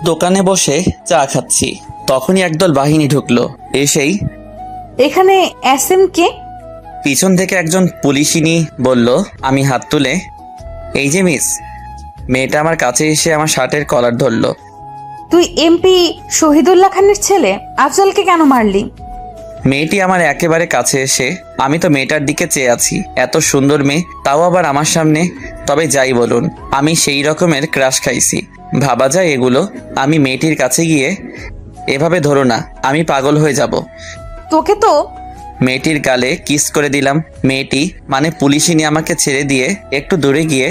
দোকানে বসে চা খাচ্ছি, তখনই একদল বাহিনী ঢুকলো। এসেই এখানে এসএম কে? পিছন থেকে একজন পুলিশিনী বলল। আমি হাত তুলে, এই যে মিস। মেয়েটা আমার কাছে এসে আমার শার্টের কলার ধরলো। তুই এমপি শহীদুল্লাহ খানের ছেলে, আফজলকে কেন মারলি? মেয়েটি আমার একেবারে কাছে এসে, আমি তো মেয়েটার দিকে চেয়ে আছি, এত সুন্দর মেয়ে, তাও আবার আমার সামনে। তবে যাই বলুন, আমি সেই রকমের ক্রাশ খাইছি, ভাবা যায় এগুলো। আমি মেয়েটির কাছে গিয়ে, এভাবে ধরো না, আমি পাগল হয়ে যাব। তোকে তো। মেয়েটির গালে কিস করে দিলাম। মেয়েটি মানে পুলিশিনী আমাকে ছেড়ে দিয়ে একটু দূরে গিয়ে,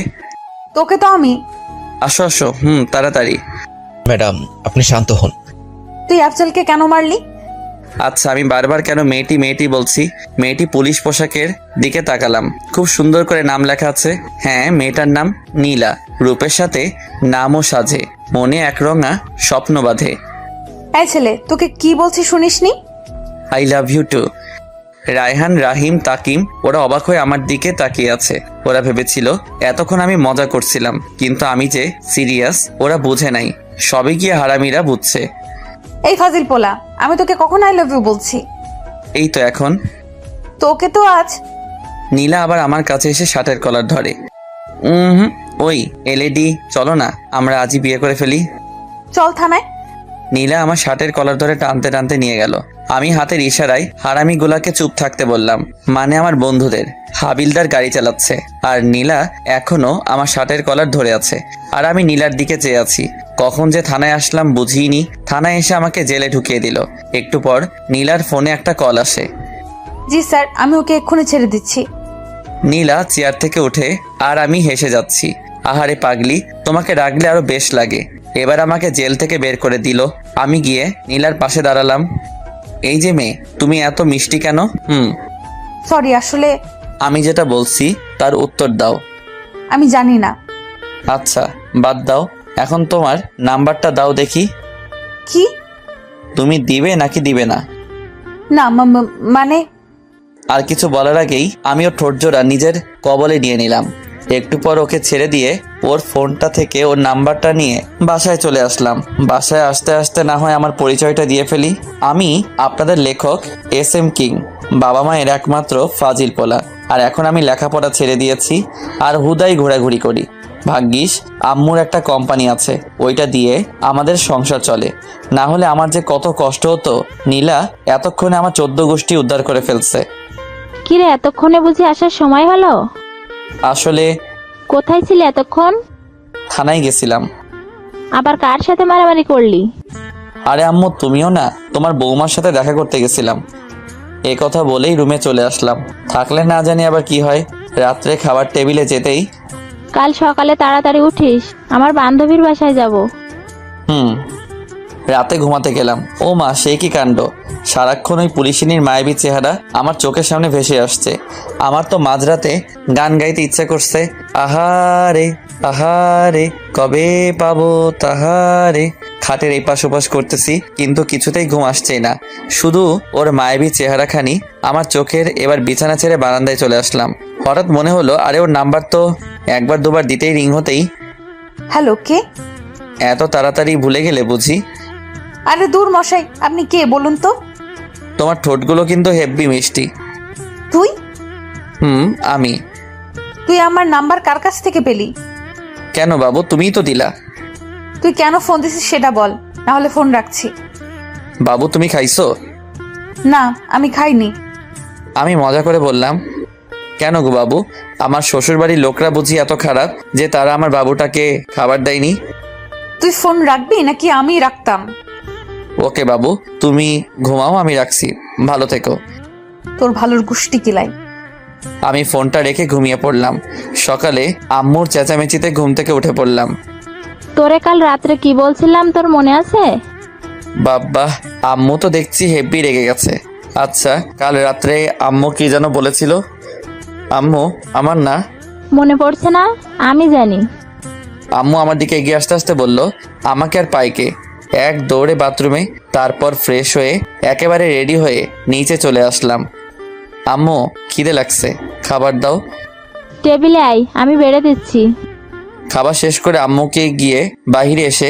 তোকে তো আমি। আসো আসো, তাড়াতাড়ি। ম্যাডাম, আপনি শান্ত হন। তুই আফজলকে কেন মারলি? আচ্ছা, আমি বারবার কেন মেয়েটি মেয়েটি বলছি? মেয়েটি পুলিশ পোশাকের দিকে তাকালাম, খুব সুন্দর করে নাম লেখা আছে। হ্যাঁ, মেয়েটার নাম নীলা। রূপের সাথে নামও সাজে, মনে একরঙা স্বপ্ন বাঁধে। এই ছেলে, তোকে কি বলছি শুনিসনি? I love you too. Raihan, Rahim, Takim ওরা অবাক হয়ে আমার দিকে তাকিয়ে আছে। ওরা ভেবেছিল এতক্ষণ আমি মজা করছিলাম, কিন্তু আমি যে সিরিয়াস ওরা বুঝে নাই। সবই গিয়ে হারামিরা বুঝছে। এই ফাজিল পোলা, আমি তোকে কখন আই লাভ ইউ বলছি? এই তো এখন। তোকে তো আজ। নীলা আবার আমার কাছে এসে শার্টের কলার ধরে। ওই এলএডি, চলো না আমরা আজই বিয়ে করে ফেলি। চল থানায়। নীলা আমার শার্টের কলার ধরে টানতে টানতে নিয়ে গেল। আমি হাতের ইশারায় হারামিগুলাকে চুপ থাকতে বললাম, মানে আমার বন্ধুদের। হাবিলদার গাড়ি চালাচ্ছে, আর নীলা এখনো আমার শার্টের কলার ধরে আছে, আর আমি নীলার দিকে চেয়ে আছি। কখন যে থানায় আসলাম বুঝিনি। থানায় এসে আমাকে জেলে ঢুকিয়ে দিল। একটু পর নীলার ফোনে একটা কল আসে। জি স্যার, আমি ওকে এক্ষুনি ছেড়ে দিচ্ছি। নীলা চেয়ার থেকে উঠে, আর আমি হেসে যাচ্ছি। আহারে পাগলি, তোমাকে রাখলে আরো বেশ লাগে। এবার আমাকে জেল থেকে বের করে দিল। আমি গিয়ে নীলার পাশে দাঁড়ালাম। এই যে মেয়ে, তুমি এত মিষ্টি কেন? সরি, আসলে আমি যেটা বলছি তার উত্তর দাও। আমি জানি না। আচ্ছা, বাদ দাও, এখন তোমার নাম্বারটা দাও দেখি। কি? তুমি দিবে নাকি দিবে না? না মানে। আর কিছু বলার আগেই আমি ওর ঠোঁটজোড়া নিজের কবলে নিয়ে নিলাম। একটু পর ওকে ছেড়ে দিয়ে ওর ফোনটা থেকে ওর নাম্বারটা নিয়ে বাসায় চলে আসলাম। বাসায় আসতে আসতে না হয় আমার পরিচয়টা দিয়ে ফেলি। আমি আপনাদের লেখক এসএম কিং, বাবা মায়ের একমাত্র ফাজিল পোলা। আর এখন আমি লেখাপড়া ছেড়ে দিয়েছি আর হুদাই ঘোরাঘুরি করি। ভাগ্যিস আম্মুর একটা কোম্পানি আছে, ওইটা দিয়ে আমাদের সংসার চলে। না হলে আমার যে কত কষ্ট হতো। নীলা এতক্ষণে আমার 14 গোষ্ঠী উদ্ধার করে ফেলছে। কিরে, এতক্ষণে বুঝি আসার সময় হলো? আসলে কোথায় ছিলে এতক্ষণ? থানায় গেছিলাম। আবার কার সাথে মারামারি করলি? আরে আম্মু, তুমিও না, তোমার বৌমার সাথে দেখা করতে গেছিলাম। এ কথা বলেই রুমে চলে আসলাম। থাকলে না জানি আবার কি হয়। রাত্রে খাবার টেবিলে যেতেই, কাল সকালে তাড়াতাড়ি উঠিস, আমার বান্ধবীর বাসায় যাব। রাতে ঘুমাতে গেলাম। ও মা, সে কি কাণ্ড! সারাক্ষণ ওই পুলিশিনীর মায়াবী চেহারা আমার চোখের সামনে ভেসে আসছে। আমার তো মাঝরাতে গান গাইতে ইচ্ছে করছে। আহারে আহারে, কবে পাবো তাহারে। খাটের এই পাশ ওপাশ করতেছি, কিন্তু কিছুতেই ঘুম আসছেই না। শুধু ওর মায়াবী চেহারাখানি আমার চোখের। এবার বিছানা ছেড়ে বারান্দায় চলে আসলাম। হঠাৎ মনে হলো, আরে ওর নাম্বার তো একবার দুবার দিতেই রিং হতেই। হ্যালো, কে? এত তাড়াতাড়ি ভুলে গেলে বুঝি? আরে দূর মশাই, আপনি কে বলুন তো? তোমার ঠোঁটগুলো কিন্তু হেব্বি মিষ্টি। তুই? আমি। তুই আমার নাম্বার কার কাছ থেকে পেলি? কেন বাবু, তুমিই তো দিলা। তুই কেন ফোন দিছিস সেটা বল, না হলে ফোন রাখছি। বাবু, তুমি খাইছো? না, আমি খাইনি। আমি মজা করে বললাম। কেন গো বাবু, আমার শ্বশুর বাড়ির লোকরা বুঝি এত খারাপ যে তারা আমার বাবুটাকে খাবার দেয়নি? তুই ফোন রাখবি নাকি আমি রাখতাম? ওকে বাবু, তুমি ঘুমাও, আমি রাখছি। ভালো থেকো। তোর ভালোর গুষ্টি কিলাই। আমি ফোনটা রেখে ঘুমিয়ে পড়লাম। সকালে আম্মুর চেঁচামেচিতে ঘুম থেকে উঠে পড়লাম। তোরে কাল রাত্রে কি বলছিলাম, তোর মনে আছে? বাবা, আম্মু তো দেখছি হেব্বি রেগে গেছে। আচ্ছা, কাল রাত্রে আম্মু কি যেন বলেছিল? আম্মু আমার না মনে পড়ছে না? আমি জানি। আম্মু আমার দিকে এগিয়ে আসতে আসতে বলল, আমাকে আর পাইকে। এক দৌড়ে বাথরুমে, তারপর ফ্রেশ হয়ে একেবারে রেডি হয়ে নিচে চলে আসলাম। আম্মু, খিদে লাগছে, খাবার দাও। টেবিলে আয়, আমি বেড়ে দিচ্ছি। খাবার শেষ করে আম্মুকে গিয়ে বাহিরে এসে,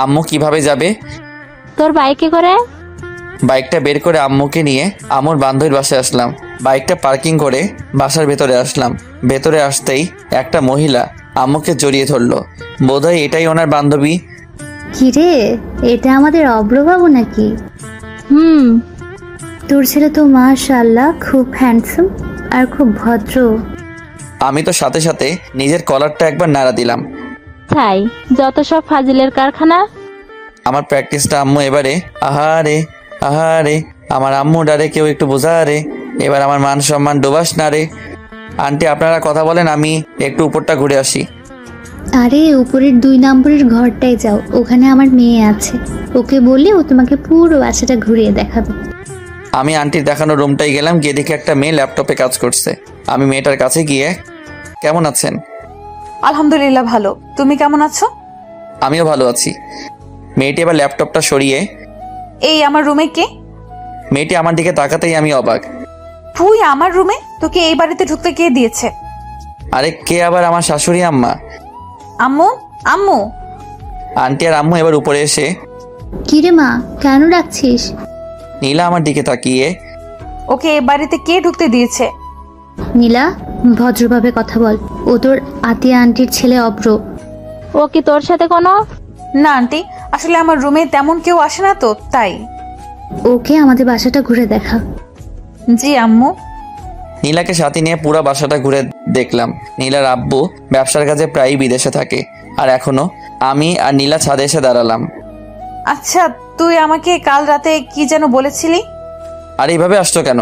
আম্মু কিভাবে যাবে? তোর বাইকে করে। বাইকটা বের করে আম্মুকে নিয়ে আম্মুর বান্ধবীর বাসায় আসলাম। বাইকটা পার্কিং করে বাসার ভেতরে আসলাম। ভেতরে আসতেই একটা মহিলা আম্মুকে জড়িয়ে ধরলো। বোধহয় এটাই ওনার বান্ধবী। কিরে, এটা আমাদের অব্রবাবু নাকি? হুম। তোর ছেলে তো মাশাআল্লাহ খুব হ্যান্ডসাম আর খুব ভদ্র। আমি তো সাথে সাথে নিজের কলারটা একবার নাড়া দিলাম। তাই যত সব ফাজিলের কারখানা। আমার প্র্যাকটিসটা আম্মু এবারে। আহারে আহারে, আমার আম্মু ডারে কেউ একটু বোঝা রে। এবার আমার মান সম্মান ডোবাস না রে। আন্টি আপনারা কথা বলেন, আমি একটু উপরটা ঘুরে আসি। আরে উপরের 2 নম্বরের ঘরটায় যাও, ওখানে আমার মেয়ে আছে, ওকে বললে ও তোমাকে পুরো বাসাটা ঘুরিয়ে দেখাবে। আমি আন্টির দেখানো রুমটাই গেলাম। গিয়ে দেখি একটা মেয়ে ল্যাপটপে কাজ করছে। আমি মেয়েটার কাছে গিয়ে, কেমন আছেন? আলহামদুলিল্লাহ ভালো, তুমি কেমন আছো? আমিও ভালো আছি। মেয়েটি এবার ল্যাপটপটা সরিয়ে, এই আমার রুমে কে? মেয়েটি আমার দিকে তাকাতেই আমি অবাক। তুই আমার রুমে? তোকে এই বাড়িতে ঢুকতে কে দিয়েছে? আরে কে আবার? আমার শাশুড়ি আম্মা। আম্মু? আম্মু? আন্টি আর আম্মু এবার উপরে এসে, কিরে মা, কেন ডাকছিস? নীলা আমার দিকে তাকিয়ে, ওকে এই বাড়িতে কে ঢুকতে দিয়েছে? নীলা, ভদ্রভাবে কথা বল। ও তোর আতিয়া আন্টির ছেলে অব্র। ও কি তোর সাথে কোনো? না আন্টি, আসলে আমার রুমে তেমন কেউ আসে না তো, তাই। ওকে আমাদের বাসাটা ঘুরে দেখা। জি আম্মু। নীলাকে সাথে নিয়ে পুরো বাসাটা ঘুরে দেখলাম। নীলার আব্বু ব্যবসার কাজে প্রায়ই বিদেশে থাকে। আর এখনো আমি আর নীলা ছাদে এসে দাঁড়ালাম। আচ্ছা, তুই আমাকে কাল রাতে কি যেন বলেছিলি? আর এইভাবে আসছো কেন?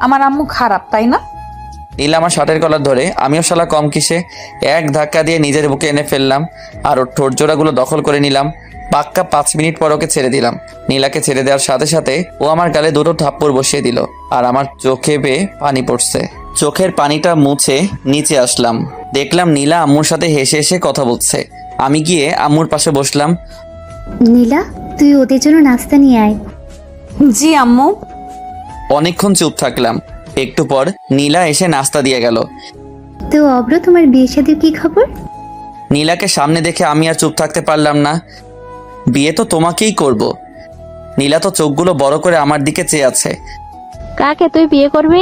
আমার আম্মু খারাপ, তাই না? নীলা আমার শার্টের কলার ধরে, আমিও শালা কম কিসে, এক ধাক্কা দিয়ে নিজের বুকে এনে ফেললাম। আর ওর ঠোঁট জোড়াগুলো দখল করে নিলাম। পাক্কা 5 মিনিট পর ওকে ছেড়ে দিলাম। নীলাকে ছেড়ে দেওয়ার সাথে সাথে ও আমার গালে 2টো থাপ্পড় বসিয়ে দিল। আর আমার চোখে বেয়ে পানি পড়ছে। চোখের পানিটা মুছে নিচে আসলাম। দেখলাম নীলা আম্মুর সাথে হেসে হেসে কথা বলছে। আমি গিয়ে আম্মুর পাশে বসলাম। নীলা, তুই ওদের জন্য নাস্তা নিয়ে আয়। জি আম্মু। অনেকক্ষণ চুপ থাকলাম। একটু পর নীলা এসে নাস্তা দিয়ে গেল। তো অব্র, তোমার বিয়ে শাদীর কি খবর? নীলাকে সামনে দেখে আমি আর চুপ থাকতে পারলাম না। বিয়ে তো তোমাকেই করব। নীলা তো চোখগুলো বড় করে আমার দিকে চেয়ে আছে। কাকে তুই বিয়ে করবি?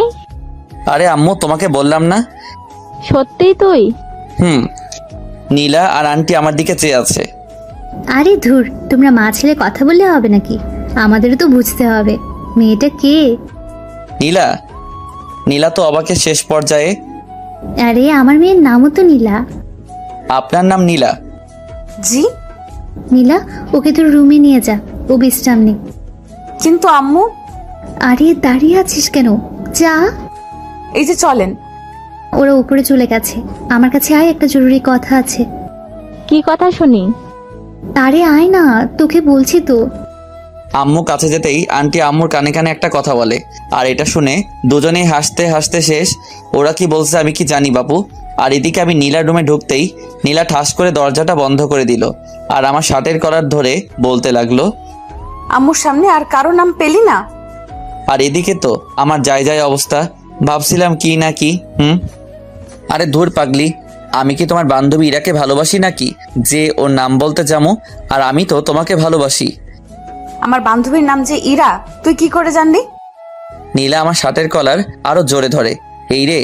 আরে আম্মু, তোমাকে বললাম না? সত্যিই তুই? হুম। নীলা আর আন্টি আমার দিকে চেয়ে আছে। আরে ধুর, তোমরা মা ছেলে কথা বললে হবে নাকি? আমাদেরও তো বুঝতে হবে মেয়েটা কে। নীলা? নীলা তো অবাকের শেষ পর্যায়ে। আরে আমার মেয়ের নামও তো নীলা। আপনার নাম নীলা? জি। নীলা, ওকে তোর রুমে নিয়ে যা, ও বিশ্রাম নে। কিন্তু আম্মু। আরে দাঁড়িয়ে আছিস কেন? যা। এই যে চলেন। ওরা উপরে চলে গেছে, আমার কাছে আয়, একটা জরুরি কথা আছে। কি কথা শুনি? আরে আয় না, তোকে বলছি তো। আম্মু কাছে যেতেই আন্টি আম্মুর কানে কানে একটা কথা বলে। আর এটা শুনে দুজনেই হাসতে হাসতে শেষ। ওরা কি বলছে আমি কি জানি বাপু। আর এদিকে আমি নীলার রুমে ঢুকতেই নীলা ঠাস করে দরজাটা বন্ধ করে দিল। আর আমার শার্টের কলার ধরে বলতে লাগলো, আম্মুর সামনে আর কারো নাম পেলি না? আর এদিকে তো আমার যায় যায় অবস্থা। ভাবছিলাম কি না কি। আরে ধুর পাগলি, আমি কি তোমার বান্ধবী ইরাকে ভালোবাসি নাকি যে ওর নাম বলতে যাবো? আর আমি তো তোমাকে ভালোবাসি। আমার বান্ধবীর নাম যে ইরা, তুই কি করে জানলি? নীলা আমার শার্টের কলার আরো জোরে ধরে। এই রে,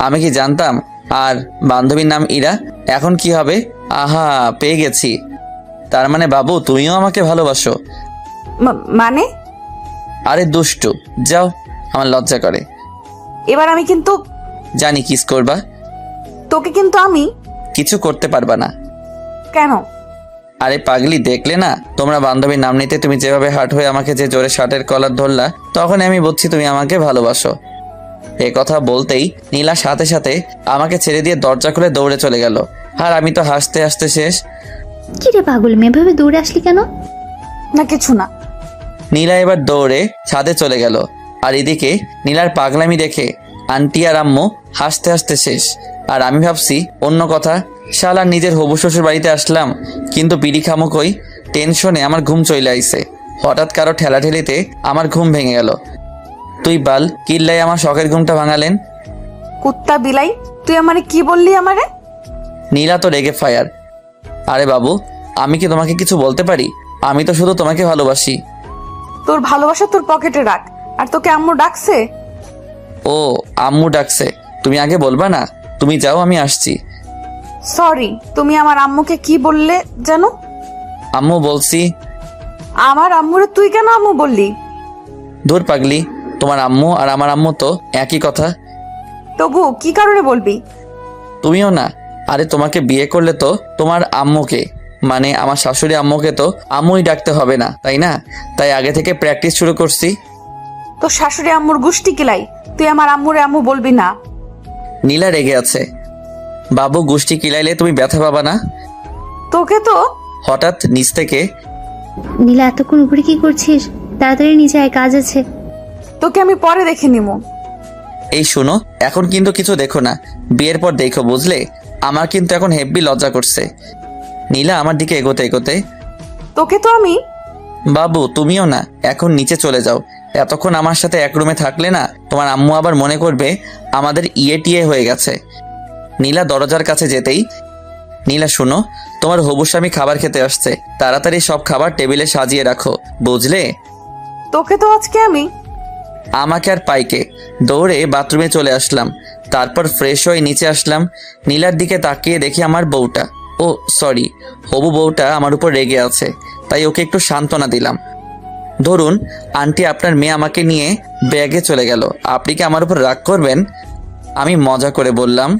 আমি কি জানতাম? আর বান্ধবীর নাম ইরা, এখন কি হবে? আহা, পেয়ে গেছি। তার মানে বাবু তুমিও আমাকে ভালোবাসো? মানে? আরে দুষ্টু, যাও, আমার লজ্জা করে। এবার আমি কিন্তু। জানি কিস করবা। তোকে কিন্তু আমি। কিছু করতে পারবা না। কেন? আরে পাগলি, দেখলে না তোমরা বান্ধবীর নাম নিতে তুমি যেভাবে হাট হয়ে আমাকে যে জোরে শার্টের কলার ধরলা, তখন আমি বুঝছি তুমি আমাকে ভালোবাসো। এ কথা বলতেই নীলা সাথে সাথে আমাকে ছেড়ে দিয়ে দরজা খুলে দৌড়ে চলে গেল। আর আমি তো হাসতে হাসতে শেষ। কি রে পাগল মেয়ে, ভাবে দৌড়ে আসলি কেন? না কিছু না। নীলা এবার দৌড়ে ছাদে চলে গেল। আর এদিকে নীলার পাগলামি দেখে আন্টি আর আম্মু হাসতে হাসতে শেষ। আর আমি ভাবছি অন্য কথা, শালা নিজের হবু শ্বশুর বাড়িতে আসলাম, কিন্তু বিড়ি খামুকই টেনশনে আমার ঘুম চলে আইছে। হঠাৎ কারো ঠেলাঠেলিতে আমার ঘুম ভেঙে গেল। তুই বাল কিল্লাই আমার শখের ঘুমটা ভাঙালেন। কুত্তা বিলাই, তুই আমারে কি বললি আমারে? নীলা তো রেগে ফায়ার। আরে বাবু, আমি কি তোমাকে কিছু বলতে পারি? আমি তো শুধু তোমাকে ভালোবাসি। তোর ভালোবাসা তোর পকেটে রাখ। আর তোকে আম্মু ডাকছে? ও, আম্মু ডাকছে। তুমি আগে বলবা না? তুমি যাও, আমি আসছি। সরি, তুমি আমার আম্মুকে কি বললে জানো? আম্মু বলছি। আমার আম্মুরে তুই কেন আম্মু বললি? দূর পাগলি, তোমার আম্মু আর আমার আম্মু তো একই কথা। তবু কি কারণে বলবি? তুমিও না। আরে তোমাকে বিয়ে করলে তো তোমার আম্মুকে, মানে আমার শাশুড়ি আম্মুকে তো আম্মুই ডাকতে হবে না, তাই না? তাই আগে থেকে প্র্যাকটিস শুরু করছি। তোর শাশুড়ি আম্মুর গুষ্টি কিলাই, তুই আমার আম্মুরে আম্মু বলবি না। নীলা রেগে আছে। বাবু গোষ্ঠী কিলাইলে তুমি ব্যথা পাবা না? তোকে তো। হঠাৎ নিচ থেকে নীলা, এতক্ষণ উপরে কি করছিস? তাড়াতাড়ি নিচে আয়, কাজ আছে। তোকে আমি পরে দেখে নিবো। এই শোনো, এখন কিন্তু কিছু দেখো না, বিয়ের পর দেখো, বুঝলে? আমার কিন্তু এখন হেব্বি লজ্জা করছে। নীলা আমার দিকে এগোতে এগোতে, তোকে তো আমি। বাবু তুমিও না, এখন নিচে চলে যাও। এতক্ষণ আমার সাথে এক রুমে থাকলে না, তোমার আম্মু আবার মনে করবে আমাদের টিয়ে হয়ে গেছে। নীলা দরজার কাছে যেতেই, নীলা শোনো, তোমার হবু স্বামী খাবার খেতে আসছে, তাড়াতাড়ি সব খাবার টেবিলে সাজিয়ে রাখো, বুঝলে? তোকে তো আজকে আমি। আমাকে আর পাইকে দৌড়ে বাথরুমে চলে আসলাম। তারপর ফ্রেশ হয়ে নিচে আসলাম। নীলার দিকে তাকিয়ে দেখি আমার বউটা, ও সরি, হবু বউটা আমার উপর রেগে আছে, তাই ওকে একটু সান্ত্বনা দিলাম। ধরুন আন্টি, আপনার মেয়ে আমাকে নিয়ে ব্যাগে চলে গেল, আপনি কি আমার উপর রাগ করবেন? আমি মজা করে বললাম,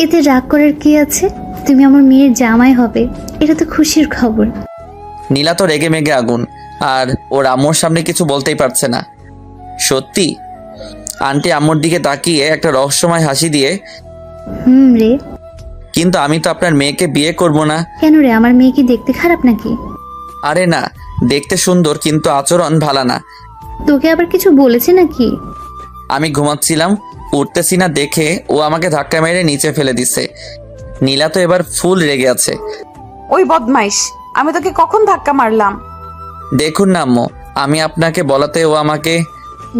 এতে রাগ করার কি আছে? তুমি আমার মেয়ের জামাই হবে, এটা তো খুশির খবর। নীলা তো রেগে মেগে আগুন, আর ওর আম্মুর সামনে কিছু বলতেই পারছে না। সত্যি? আন্টি আম্মুর দিকে তাকিয়ে একটা রহস্যময় হাসি দিয়ে, রে। কিন্তু আমি তো আপনার মেয়েকে বিয়ে করব না। কেন রে, আমার মেয়ে কি দেখতে খারাপ নাকি? আরে না, দেখতে সুন্দর, কিন্তু আচরণ ভালো না। তোকে আবার কিছু বলেছে নাকি? আমি ঘুমাচ্ছিলাম, উঠতেছি না দেখে ও আমাকে ধাক্কা মেরে নিচে ফেলে দিছে। নীলা তো এবার ফুল রেগে আছে। ওই বদমাইশ, আমি তোকে কখন ধাক্কা মারলাম? দেখুন না আম্মু, আমি আপনাকে বলাতে ও আমাকে।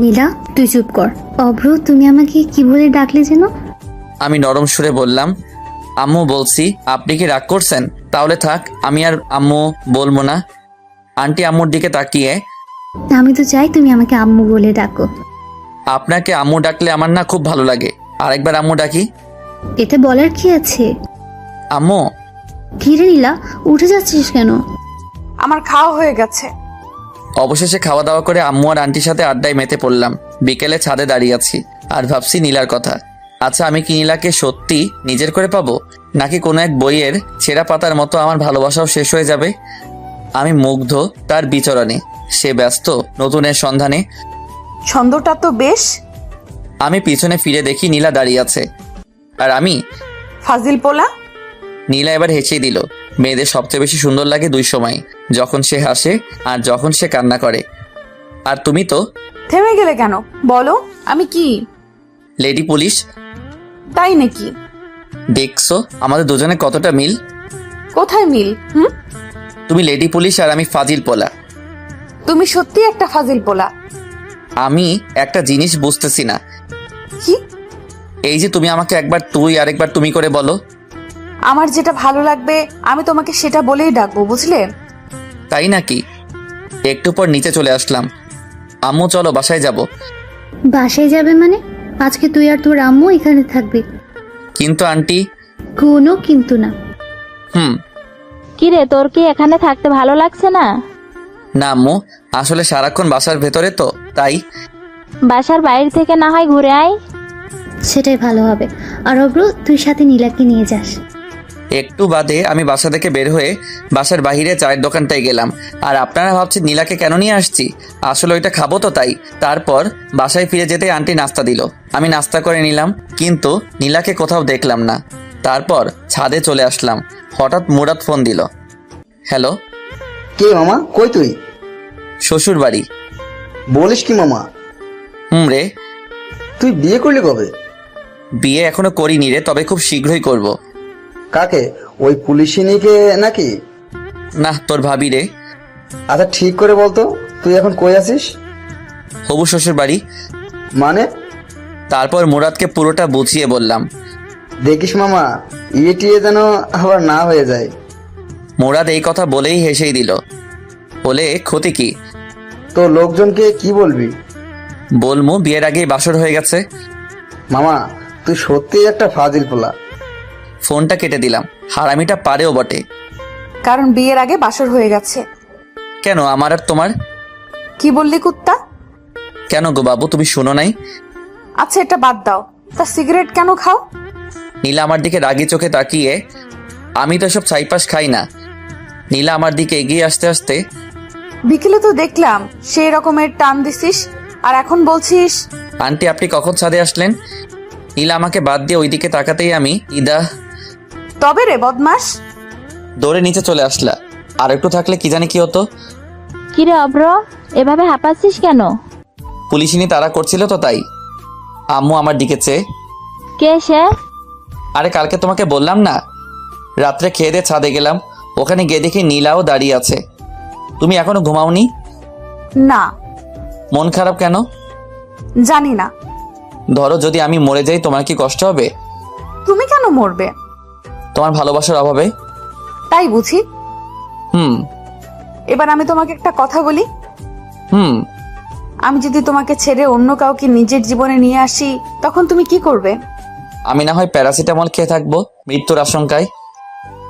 নীলা, তুই চুপ কর। অভ্র, তুমি আমাকে কি বলে ডাকলে যেন? আমি নরম সুরে বললাম, আম্মু বলছি। আপনি কি রাগ করছেন? তাহলে থাক, আমি আর আম্মু বলবো না। আন্টি আম্মুর দিকে তাকিয়ে, আমি তো চাই তুমি আমাকে আম্মু বলে ডাকো। আপনাকে আম্মু ডাকলে আমার না খুব ভালো লাগে, আরেকবার আম্মু ডাকি। এতে বলার কি আছে? আম্মু। কি রে নীলা, উঠে যাচ্ছিস কেন? আমার খাওয়া হয়ে গেছে। অবশেষে খাওয়া দাওয়া করে আম্মু আর আন্টির সাথে আড্ডায় মেতে পড়লাম। বিকেলে ছাদে দাঁড়িয়ে আছি আর ভাবছি নীলার কথা। আচ্ছা, আমি কি নীলাকে সত্যি নিজের করে পাবো, নাকি কোনো এক বইয়ের ছেঁড়া পাতার মতো আমার ভালোবাসাও শেষ হয়ে যাবে? আমি মুগ্ধ তার বিচরণে, সে ব্যস্ত নতুনের সন্ধানে। ছন্দটা তো বেশ। আমি পিছনে ফিরে দেখি নীলা দাঁড়িয়ে আছে, আর আমি। ফাজিল পোলা। নীলা এবার হেসেই দিল। মেয়েদের সবচেয়ে বেশি সুন্দর লাগে দুই সময়, যখন সে হাসে আর যখন সে কান্না করে। আর তুমি তো। থেমে গেলে কেন? বলো, আমি কি? Lady police. তাই নাকি? দেখছো আমাদের দুজনে কতটা মিল? কোথায় মিল? তুমি লেডি পুলিশ আর আমি ফাজিল পোলা। তুমি সত্যি একটা ফাজিল পোলা। আমি একটা জিনিস বুঝতেছি না। কি? এই যে তুমি আমাকে একবার তুই আর একবার তুমি করে বলো। আমার যেটা ভালো লাগবে আমি তোমাকে সেটা বলেই ডাকবো, বুঝলে? তাই নাকি? একটু পর নিচে চলে আসলাম। আম্মু চলো বাসায় যাব। বাসায় যাবে মানে? আজকে তুই আর তোর আম্মু এখানে থাকবি। কিন্তু আন্টি। কোনো কিন্তু না। কি রে, তোর কি এখানে থাকতে ভালো লাগছে না? না আম্মু, আসলে সারাক্ষণ বাসার ভেতরে তো, তাই। বাসার বাইরে থেকে না হয় ঘুরে আয়। সেটাই ভালো হবে। আর অব্র, তুই সাথে নীলাকে নিয়ে যাস। একটু বাদে আমি বাসা থেকে বের হয়ে বাসার বাইরে চায়ের দোকানটায় গেলাম। আর আপনারা ভাবছেন নীলাকে কেন নিয়ে আসছি? আসলে ওইটা খাবো তো, তাই। তারপর বাসায় ফিরে যেতে আন্টি নাস্তা দিল, আমি নাস্তা করে নিলাম, কিন্তু নীলাকে কোথাও দেখলাম না। তারপর ছাদে চলে আসলাম। হঠাৎ মুরাদ ফোন দিল। হ্যালো। কে মামা, কই তুই? শ্বশুর বাড়ি। বলিস কি মামা? রে। তুই বিয়ে করলি কবে? বিয়ে এখনো করিনি রে, তবে খুব শীঘ্রই করব। কাকে? ওই পুলিশিনীকে নাকি? না, তোর ভাবি রে। আচ্ছা ঠিক করে বলতো, তুই এখন কই আছিস? হবু শ্বশুর বাড়ি। মানে? তারপর মুরাদকে পুরোটা বুঝিয়ে বললাম। দেখিস মামা, টিয়ে যেন আবার না হয়ে যায়। মুরাদ এই কথা বলেই হেসেই দিল। বলে ক্ষতি কি? তো লোকজনকে কি বলবি? বলমু বিয়ের আগেই বাসর হয়ে গেছে। মামা তুই সত্যিই একটা ফাজিল পোলা। ফোনটা কেটে দিলাম। হারামিটা পারেও বটে। কারণ বিয়ের আগে বাসর হয়ে গেছে। কেন আমার আর তোমার? কি বললি কুত্তা? কেন গো বাবু, তুমি শুনো নাই? আচ্ছা এটা বাদ দাও, তা সিগারেট কেন খাও? নীলা আমার দিকে রাগি চোখে তাকিয়ে, আমি তো সব ছাইপাস খাই না। নীলা আমার দিকে এগিয়ে আসতে আসতে, বিকেলে তো দেখলাম সেই রকমের টান দিছিস, আর এখন বলছিস। আন্টি আপনি কখন ছাদে আসলেন? নীলা আমাকে বাদ দিয়ে ওইদিকে তাকাতেই আমি ইদা তবে রে বদমাস। দৌড়ে নিচে চলে আসলা। আর একটু থাকলে কি জানি কি হতো। কিরে অব্র, এভাবে হাঁপাচ্ছিস কেন? পুলিশিনি তারা করছিল তো তাই। আম্মু আমার দিকে চেয়ে, কে সে? আরে কালকে তোমাকে বললাম না, রাত্রে খেয়ে দিয়ে ছাদে গেলাম, ওখানে গিয়ে দেখি নীলাও দাঁড়িয়ে আছে। তুমি এখনো ঘুমাওনি? না মন খারাপ কেন? জানি না। ধরো যদি আমি মরে যাই তোমার কি কষ্ট হবে? তুমি কেন মরবে? তোমার ভালোবাসার অভাবে। তাই বুঝি। হুম এবার আমি তোমাকে একটা কথা বলি। হুম আমি যদি তোমাকে ছেড়ে অন্য কাউকে নিজের জীবনে নিয়ে আসি, তখন তুমি কি করবে? আমি না হয় প্যারাসিটামল খেয়ে থাকবো মৃত্যুর আশঙ্কায়।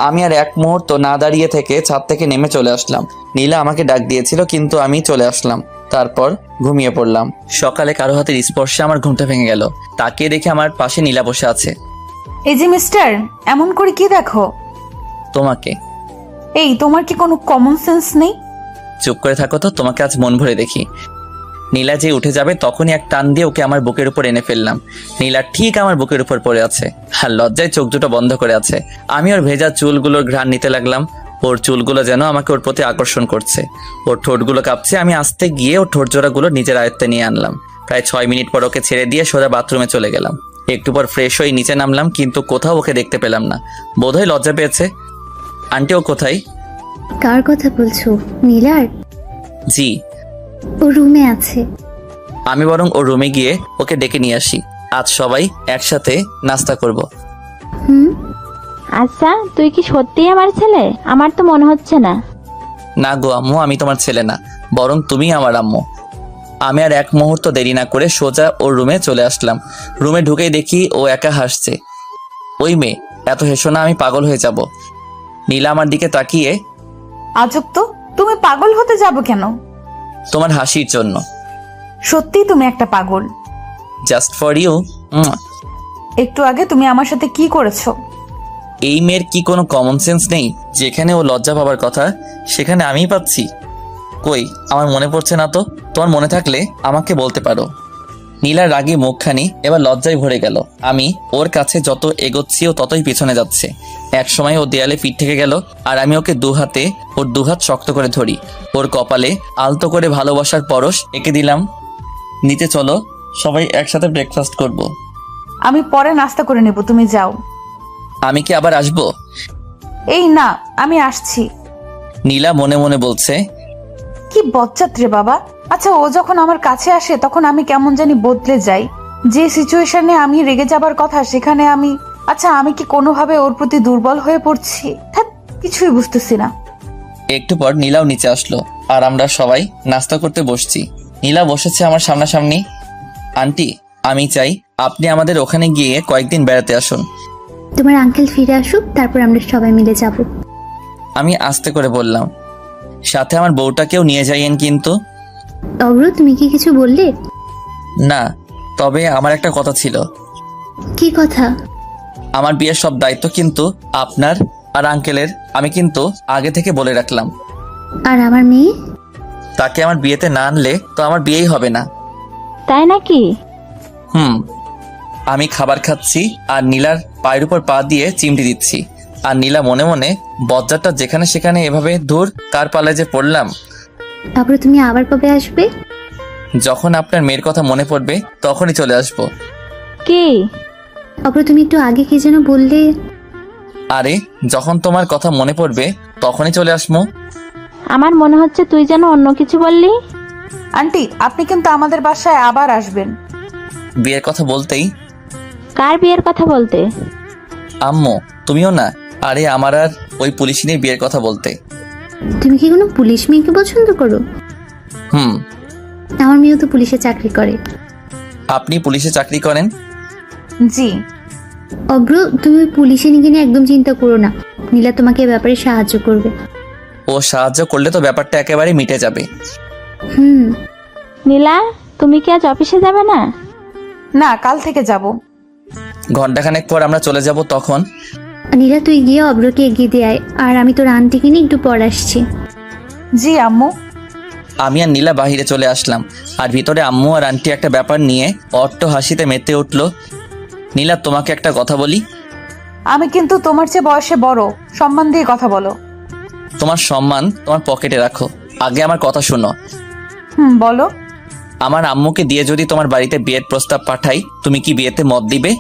আমি আর এক মুহূর্ত না দাঁড়িয়ে থেকে ছাদ থেকে নেমে চলে আসলাম। নীলা আমাকে ডাক দিয়েছিল কিন্তু আমি চলে আসলাম। তারপর ঘুমিয়ে পড়লাম। সকালে কারো হাতের স্পর্শে আমার ঘুমটা ভেঙে গেল। তাকিয়ে দেখে আমার পাশে নীলা বসে আছে। এই যে মিস্টার, এমন করে কি দেখো? তোমাকে। এই তোমার কি কোনো কমন সেন্স নেই? চুপ করে থাকো তো, তোমাকে আজ মন ভরে দেখি। নীলা যে উঠে যাবে তখনই এক টান দিয়ে ওকে আমার বুকের উপর এনে ফেললাম। নীলা ঠিক আমার বুকের উপর পড়ে আছে, আর লজ্জায় চোখ দুটো বন্ধ করে আছে। আমি ওর ভেজা চুলগুলোর ঘ্রাণ নিতে লাগলাম। ওর চুলগুলো যেন আমাকে ওর প্রতি আকর্ষণ করছে। ওর ঠোঁটগুলো কাঁপছে। আমি আস্তে গিয়ে ওর ঠোঁট জোড়াগুলো নিজের আয়ত্তে নিয়ে আনলাম। প্রায় 6 মিনিট পর ওকে ছেড়ে দিয়ে সোজা বাথরুমে চলে গেলাম। একটু পর ফ্রেশ হয়ে নিচে নামলাম, কিন্তু কোথাও ওকে দেখতে পেলাম না। বোধহয় লজ্জা পেয়েছে। আন্টি ও কোথায়? কার কথা বলছো? নীলার? জি। ও রুমে আছে। আমি বরং ওর রুমে গিয়ে ওকে ডেকে নিয়ে আসি। আজ সবাই একসাথে নাস্তা করব। হুম। আচ্ছা তুই কি সত্যিই আমার ছেলে? আমার তো মনে হচ্ছে না। না গো আম্মু, আমি তোমার ছেলে না, বরং তুমি আমার আম্মু। আমি আর এক মুহূর্ত দেরি না করে সোজা ওর রুমে চলে আসলাম। রুমে ঢুকেই দেখি ও একা হাসছে। ওই মেয়ে, এত হেসো না, আমি পাগল হয়ে যাব। নীলা আমার দিকে তাকিয়ে, আজব তো, তুমি পাগল হতে যাবো কেন? তোমার হাসির জন্য। সত্যি তুমি একটা পাগল। Just for you. একটু আগে তুমি আমার সাথে কি করেছো? এই মেয়ের কি কোনো কমন সেন্স নেই? যেখানে ও লজ্জা পাবার কথা সেখানে আমিই পাচ্ছি। কই, আমার মনে পড়ছে না তো। তোমার মনে থাকলে আমাকে বলতে পারো। নীলার রাগে মুখখানি এবার লজ্জায় ভরে গেল। আমি ওর কাছে যত এগোচ্ছি ও ততই পিছনে যাচ্ছে। এক সময় ও দেয়ালে পিঠ থেকে গেল, আর আমি ওকে ওর দুহাত শক্ত করে ধরি। ওর কপালে আলতো করে ভালোবাসার পরশ এঁকে দিলাম। নিচে চলো, সবাই একসাথে ব্রেকফাস্ট করব। আমি পরে নাস্তা করে নেব, তুমি যাও। আমি কি আবার আসবো? এই না, আমি আসছি। নীলা মনে মনে বলছে, কি বজ্জাত রে বাবা। আচ্ছা ও যখন আমার কাছে আসে তখন আমি কেমন জানি বদলে যাই। যে সিচুয়েশনে আমি রেগে যাবার কথা সেখানে আমি, আচ্ছা আমি কি কোনোভাবে ওর প্রতি দুর্বল হয়ে পড়ছি? ধ্যাৎ, কিছুই বুঝতেছি না। একটু পর নীলাও নিচে আসলো, আর আমরা সবাই নাস্তা করতে বসছি। নীলা বসেছে আমার সামনাসামনি। আন্টি, আমি চাই আপনি আমাদের ওখানে গিয়ে কয়েকদিন বেড়াতে আসুন। তোমার আঙ্কেল ফিরে আসুক, তারপর আমরা সবাই মিলে যাব। আমি আস্তে করে বললাম, সাথে আমার বউটাকেও নিয়ে যাইয়েন কিন্তু। অব্র, তুমি কি কিছু বললে? না, তবে আমার একটা কথা ছিল। কি কথা? আমার বিয়ের সব দায়িত্ব কিন্তু আপনার আর আঙ্কেলের। আমি কিন্তু আগে থেকে বলে রাখলাম। আর আমার মেয়ে? তাকে আমার বিয়েতে না আনলে তো আমার বিয়েই হবে না। তাই নাকি? আমি খাবার খাচ্ছি আর নীলার পায়ের উপর পা দিয়ে চিমটি দিচ্ছি। আর নীলা মনে মনে, বজ্জারটা যেখানে সেখানে এভাবে দূর কার পালায় যে পড়লাম। অব্র, তুমি আবার কবে আসবে? যখন আপনার মেয়ের কথা মনে পড়বে তখনই চলে আসবো। কি? অব্র, তুমি একটু আগে কি যেন বললে? আরে যখন তোমার কথা মনে পড়বে তখনই চলে আসবো। আমার মনে হচ্ছে তুই যেন অন্য কিছু বললি। আন্টি, আপনি কিন্তু আমাদের বাসায় আবার আসবেন। বিয়ের কথা বলতেই কার বিয়ের কথা বলতে? আম্মু, তুমিও না, আরে আমার আর ওই পুলিশ নিয়ে বিয়ের কথা বলতে। তুমি কি কোনো পুলিশ মেয়েকে পছন্দ করো? হুম। আমার মেয়েও তো পুলিশে চাকরি করে। আপনি পুলিশে চাকরি করেন? জি। অব্র, তুমি ওই পুলিশে নিয়ে একদম চিন্তা করো না। নীলা তোমাকে এ ব্যাপারে সাহায্য করবে। ও সাহায্য করলে তো ব্যাপারটা একেবারে মিটে যাবে। হুম। নীলা, তুমি কি আজ অফিসে যাবে না? না, কাল থেকে যাব। ঘন্টাখানেক পর আমরা চলে যাব। তখন নীলা, তুই গিয়ে অব্রকে এগিয়ে দিয়ে আয়, আর আমি তোর আন্টিকে নিয়ে একটু পর আসছি। জি আম্মু। আমি আর নীলা বাহিরে চলে আসলাম, আর ভিতরে আম্মু আর আন্টি একটা ব্যাপার নিয়ে অট্ট হাসিতে মেতে উঠলো। নীলা, তোমাকে একটা কথা বলি। আমি কিন্তু তোমার চেয়ে বয়সে বড়, সম্মান দিয়ে কথা বলো। তোমার সম্মান তোমার পকেটে রাখো, আগে আমার কথা শোনো। বলো। আমার আম্মুকে দিয়ে যদি তোমার বাড়িতে বিয়ের প্রস্তাব পাঠাই, তুমি কি বিয়েতে মত দিবে?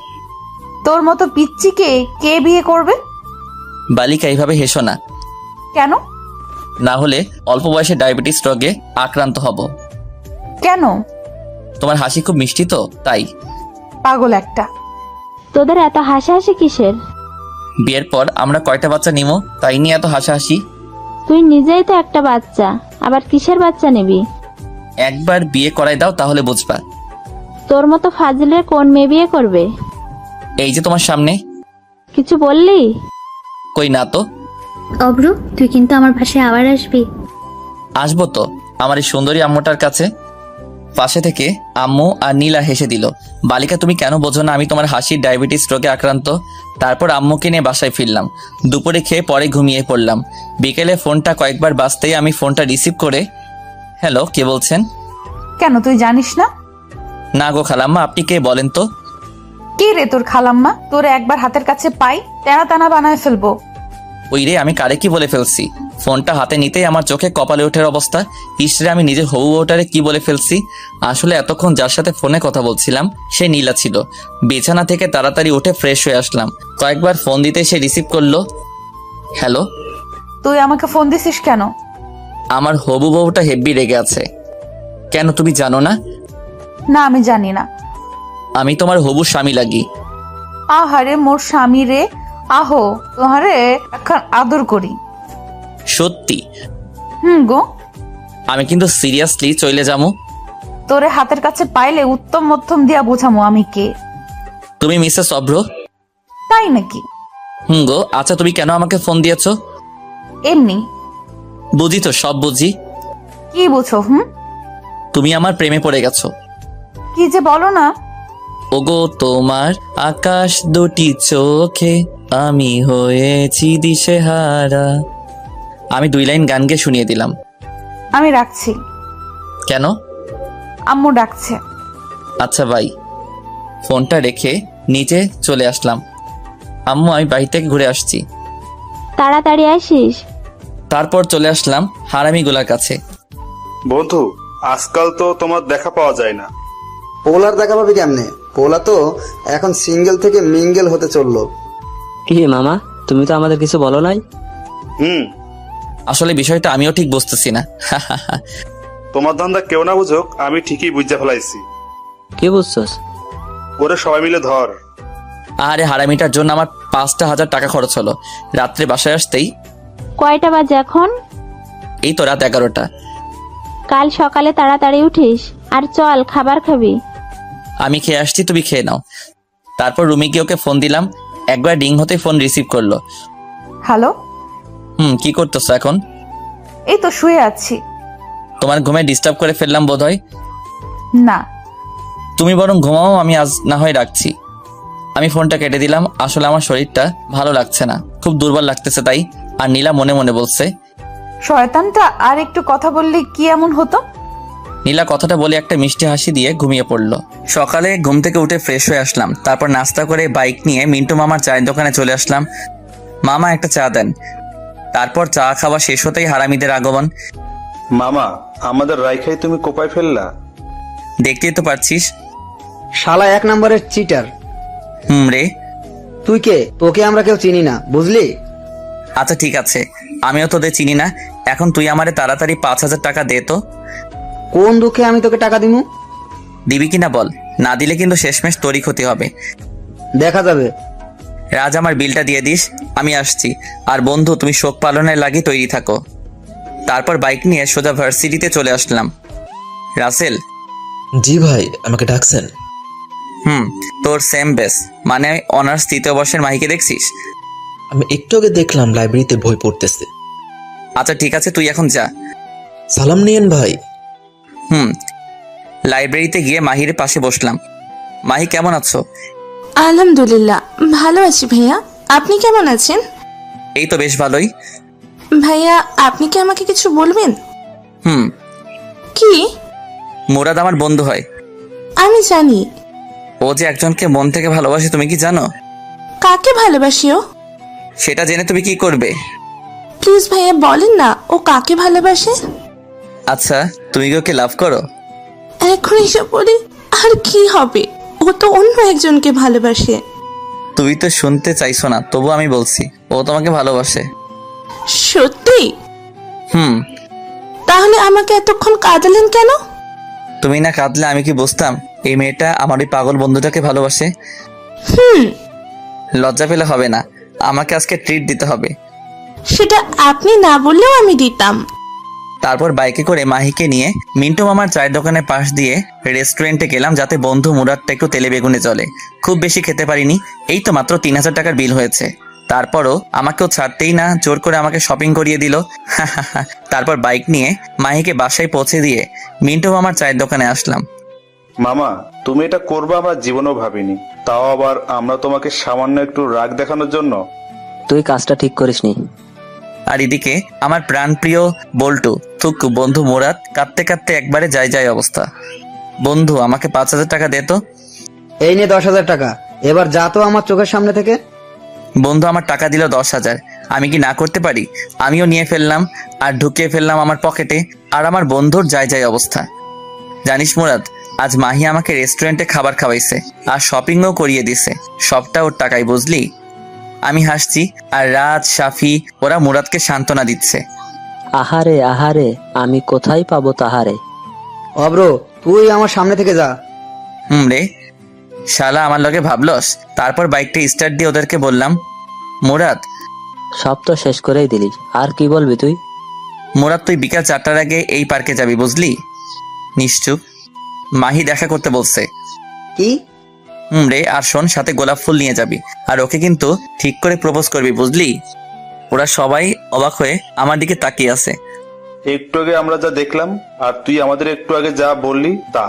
তোর মতো পিচ্চিকে কে বিয়ে করবে? বালিকা, এইভাবে হেসো না, কেন? না হলে অল্প বয়সে ডায়াবেটিস রোগে আক্রান্ত হব। কেন? তোমার হাসি খুব মিষ্টি তো, তাই। পাগল একটা। তোদের এত হাসাহাসি কিসের? বিয়ের পর আমরা কয়টা বাচ্চা নিব, তাই নিয়ে এত হাসাহাসি। তুই নিজেই তো একটা বাচ্চা, আবার কিসের বাচ্চা নিবি? একবার বিয়ে করাই দাও, তাহলে বুঝবা। তোর মতো ফাজিলের কোন মেয়ে বিয়ে করবে? এই যে তোমার সামনে। কিছু বললি? কই না তো। অব্র, তুই কিন্তু আমার পাশে আবার আসবি। আসবো তো, আমার এই সুন্দরী আম্মুটার কাছে। পাশে থেকে আম্মু আর নীলা হেসে দিল। বালিকা, তুমি কেন বোঝো না আমি তোমার হাসির ডায়াবেটিস রোগে আক্রান্ত। তারপর আম্মুকে নিয়ে বাসায় ফিরলাম। দুপুরে খেয়ে পরে ঘুমিয়ে পড়লাম। বিকেলে ফোনটা কয়েকবার বাজতেই আমি ফোনটা রিসিভ করে, হ্যালো, কে বলছেন? কেন, তুই জানিস না? না গো খালাম্মা, আপনি কে বলেন তো? কে রে তোর খালাম্মা? তোর একবার হাতের কাছে পাই, টানা টানা বানায় ফেলবো। ওই রে, আমি কারে কি বলে ফেলছি? ফোনটা হাতে নিতেই আমার চোখে কপালে ওঠার অবস্থা। ইসরে, আমি নিজের হবু বউটারে কি বলে ফেলছি। আসলে এতক্ষণ যার সাথে ফোনে কথা বলছিলাম সে নীলা ছিল। বিছানা থেকে তাড়াতাড়ি উঠে ফ্রেশ হয়ে আসলাম। কয়েকবার ফোন দিতে সে রিসিভ করলো। হ্যালো। তুই আমাকে ফোন দিছিস কেন? আমার হবু বউটা হেব্বি রেগে আছে। কেন, তুমি জানো না? না, আমি জানি না। আমি তোমার হবু স্বামী লাগি। আহারে মোর স্বামী রে, আহো তোহারে এখন আদর করি। সত্যি? গো। আমি কিন্তু সিরিয়াসলি চলে যাবো। তোরে হাতের কাছে পাইলে উত্তম মধ্যম দিয়া বোঝামো আমি কে। তুমি মিসেস অভ্র? তাই নাকি? গো, আচ্ছা তুমি কেন আমাকে ফোন দিয়েছো? এমনি। বুঝি তো, সব বুঝি। কি বুঝো? তুমি আমার প্রেমে পড়ে গেছো। কি যে বলো না। ওগো তোমার আকাশ দুটি চোখে আমি হয়েছি দিশেহারা। আমি 2 লাইন গান গেয়ে শুনিয়ে দিলাম। আমি রাখছি। কেন? আম্মু ডাকছে। আচ্ছা ভাই। ফোনটা রেখে নিচে চলে আসলাম। আম্মু, আমি বাড়ি থেকে ঘুরে আসছি। তাড়াতাড়ি আসিস। তারপর চলে আসলাম হারামিগুলার কাছে। বন্ধু, আজকাল তো তোমার দেখা পাওয়া যায় না। পোলার দেখা পাবি কেমনে? পোলা তো এখন সিঙ্গেল থেকে মিঙ্গেল হতে চললো। কি মামা, তুমি তো আমাদের কিছু বলো নাই। আসলে বিষয়টা আমিও ঠিক বুঝতেছি না। তোমার ধান্দা কেউ না বুঝুক, আমি ঠিকই বুঝে ফেলাইছি। কি বুঝছস? ওরে সবাই মিলে ধর। আরে হারামিটার জন্য আমার 5,000 টাকা খরচ হলো। রাত্রে বাসায় আসতেই কয়টা বাজে এখন? এই তো রাত 11টা। কাল সকালে তাড়াতাড়ি উঠিস, আর চল খাবার খাবি। আমি খেয়ে আসছি, তুমি খেয়ে নাও। তারপর রুমে গিয়ে ওকে ফোন দিলাম। একবার রিং হতে ফোন রিসিভ করলো। হ্যালো। কি করতেছো এখন? এই তো শুয়ে আছি। তোমার ঘুমে ডিস্টার্ব করে ফেললাম বোধহয়। না। তুমি বরং ঘুমাও, আমি আজ না হয় রাখছি। আমি ফোনটা কেটে দিলাম। আসলে আমার শরীরটা ভালো লাগছে না, খুব দুর্বল লাগতেছে তাই। আর নীলা মনে মনে বলছে, শয়তানটা আর একটু কথা বললে কি এমন হতো। নীলা কথাটা বলে একটা মিষ্টি হাসি দিয়ে ঘুমিয়ে পড়লো। সকালে ঘুম থেকে উঠে ফ্রেশ হয়ে আসলাম। তারপর নাস্তা করে বাইক নিয়ে মিন্টু মামার চায়ের দোকানে চলে আসলাম। মামা একটা চা দেন। তারপর চা খাওয়া শেষ হতেই হারামিদের আগমন। মামা, আমাদের রাইখাই তুমি কোপায় ফেললা। দেখতেই তো পারছিস। শালা 1 নম্বরের চিটার। রে। তুই কে? তোকে আমরা কেউ চিনি না, বুঝলি? আচ্ছা ঠিক আছে, আমিও তোদের চিনি না। এখন তুই আমারে তাড়াতাড়ি 5,000 টাকা দে তো। কোন দুঃখে আমি তোকে টাকা দিমু? দিবি কিনা বল, না দিলে কিন্তু শেষমেশ তোরই ক্ষতি হবে। দেখা যাবে। রাজ আমার বিলটা দিয়ে দিস, আমি আসছি। আর বন্ধু তুমি শোক পালনের লাগি তৈরি থাকো। তারপর বাইক নিয়ে সোজা ভার্সিটিতে চলে আসলাম। রাসেল। জি ভাই, আমাকে ডাকছেন? তোর সেম বেস, মানে অনার্স 3য় বর্ষের মাহিকে দেখছিস? আমি একটু আগে দেখলাম লাইব্রেরিতে বই পড়তেছে। আচ্ছা ঠিক আছে, তুই এখন যা। সালাম নিয়েন ভাই। লাইব্রেরিতে গিয়ে মাহির পাশে বসলাম। মাহি কেমন আছো? আলহামদুলিল্লাহ ভালো আছি ভাইয়া, আপনি কেমন আছেন? এই তো বেশ ভালোই। ভাইয়া আপনি কি আমাকে কিছু বলবেন? হুম। কি? মুরাদ আমার বন্ধু হয়। আমি জানি। ও যে একজনকে মন থেকে ভালোবাসে, তুমি কি জানো? কাকে ভালোবাসিও? সেটা জেনে তুমি কি করবে? প্লিজ ভাইয়া বলেন না, ও কাকে ভালোবাসে? আচ্ছা তুমি কি ওকে লাভ করো? এখন এসব বলে আর কি হবে, ও তো অন্য একজনকে ভালোবাসে। তুমি তো শুনতে চাইছো না, তবু আমি বলছি ও তোমাকে ভালোবাসে। সত্যি? হুম। তাহলে আমাকে এতক্ষণ কাঁদালেন কেন? তুমি না কাঁদলে আমি কি বুঝতাম এই মেয়েটা আমার ওই পাগল বন্ধুটাকে ভালোবাসে? লজ্জা পেলে হবে না, আমাকে আজকে ট্রিট দিতে হবে। সেটা আপনি না বললেও আমি দিতাম। তারপর বাইকে করে মাহিকে নিয়ে মিন্টু মামার চায়ের দোকানের পাশ দিয়ে রেস্টুরেন্টে গেলাম, যাতে বন্ধু মুরাদটা একটু তেলে বেগুনে চলে। খুব বেশি খেতে পারিনি, এই তো মাত্র 3000 টাকার বিল হয়েছে। তারপরও আমাকেও ছাড়তেই না, জোর করে আমাকে শপিং করিয়ে দিল। তারপর বাইক নিয়ে মাহিকে বাসায় পৌঁছে দিয়ে মিন্টু মামার চায়ের দোকানে আসলাম। মামা তুমি এটা করবে আমরা জীবনেও ভাবিনি, তাও আবার আমরা তোমাকে সামান্য একটু রাগ দেখানোর জন্য। তুই কাজটা ঠিক করিসনি। আর এদিকে আমার প্রাণপ্রিয় বল্টু থুকু বন্ধু মুরাদ কাঁদতে কাঁদতে একবারে যায় অবস্থা। বন্ধু আমাকে 5000 টাকা দে তো। এই নিয়ে 10,000 টাকা, এবার যা তো আমার চোখের সামনে থেকে। বন্ধু আমার টাকা দিল 10,000, আমি কি না করতে পারি? আমিও নিয়ে ফেললাম আর ঢুকিয়ে ফেললাম আমার পকেটে। আর আমার বন্ধুর যায় অবস্থা। জানিস মুরাদ, আজ মাহি আমাকে রেস্টুরেন্টে খাবার খাওয়াইছে আর শপিংও করিয়ে দিছে, সবটা ওর টাকাই, বুঝলি? আমি হাসছি আর রাজ, সাফি ওরা মুরাদকে সান্ত্বনা দিচ্ছে। আহারে আহারে, আমি কোথায় পাবো তাহারে। অব্র তুই আমার সামনে থেকে যা। রে শালা আমার লগে ভাবলস। তারপর বাইকটা স্টার্ট দিয়ে ওদেরকে বললাম, মুরাদ। সব তো শেষ করেই দিলি, আর কি বলবি তুই? মুরাদ তুই বিকাল 4টার আগে এই পার্কে যাবি, বুঝলি? নিশ্চুপ, মাহি দেখা করতে বলছে। কি? রে, আর শোন, সাথে গোলাপ ফুল নিয়ে যাবি আর ওকে কিন্তু ঠিক করে প্রপোজ করবি, বুঝলি? ওরা সবাই অবাক হয়ে আমার দিকে তাকিয়ে আছে। একটু আগে আমরা যা দেখলাম আর তুই আমাদের একটু আগে যা বললি তা।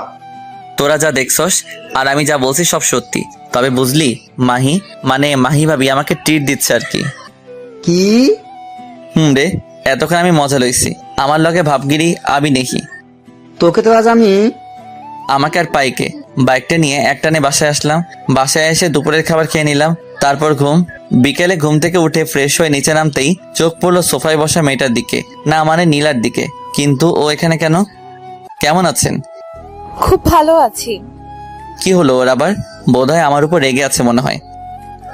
তোরা যা দেখছস আর আমি যা বলছি সব সত্যি, তবে বুঝলি মাহি, মানে মাহি ভাবি আমাকে ট্রিট দিচ্ছে আর কি। কি? রে, এতক্ষণ আমি মজা লইছি, আমার লগে ভাবগিরি আমি দেখি। তোকে তো আজ আমি। আমাকে আর পাইকে বাইকটা নিয়ে একটানে বাসায় আসলাম। বাসায় এসে দুপুরের খাবার খেয়ে নিলাম, তারপর ঘুম। বিকেলে ঘুম থেকে উঠে ফ্রেশ হয়ে নিচে নামতেই চোখ পড়লো সোফায় বসা মেয়েটার দিকে, না মানে নীলার দিকে। কিন্তু ও এখানে কেন? কেমন আছেন? খুব ভালো আছি। কি হলো ওর আবার? বোধহয় আমার উপর রেগে আছে মনে হয়।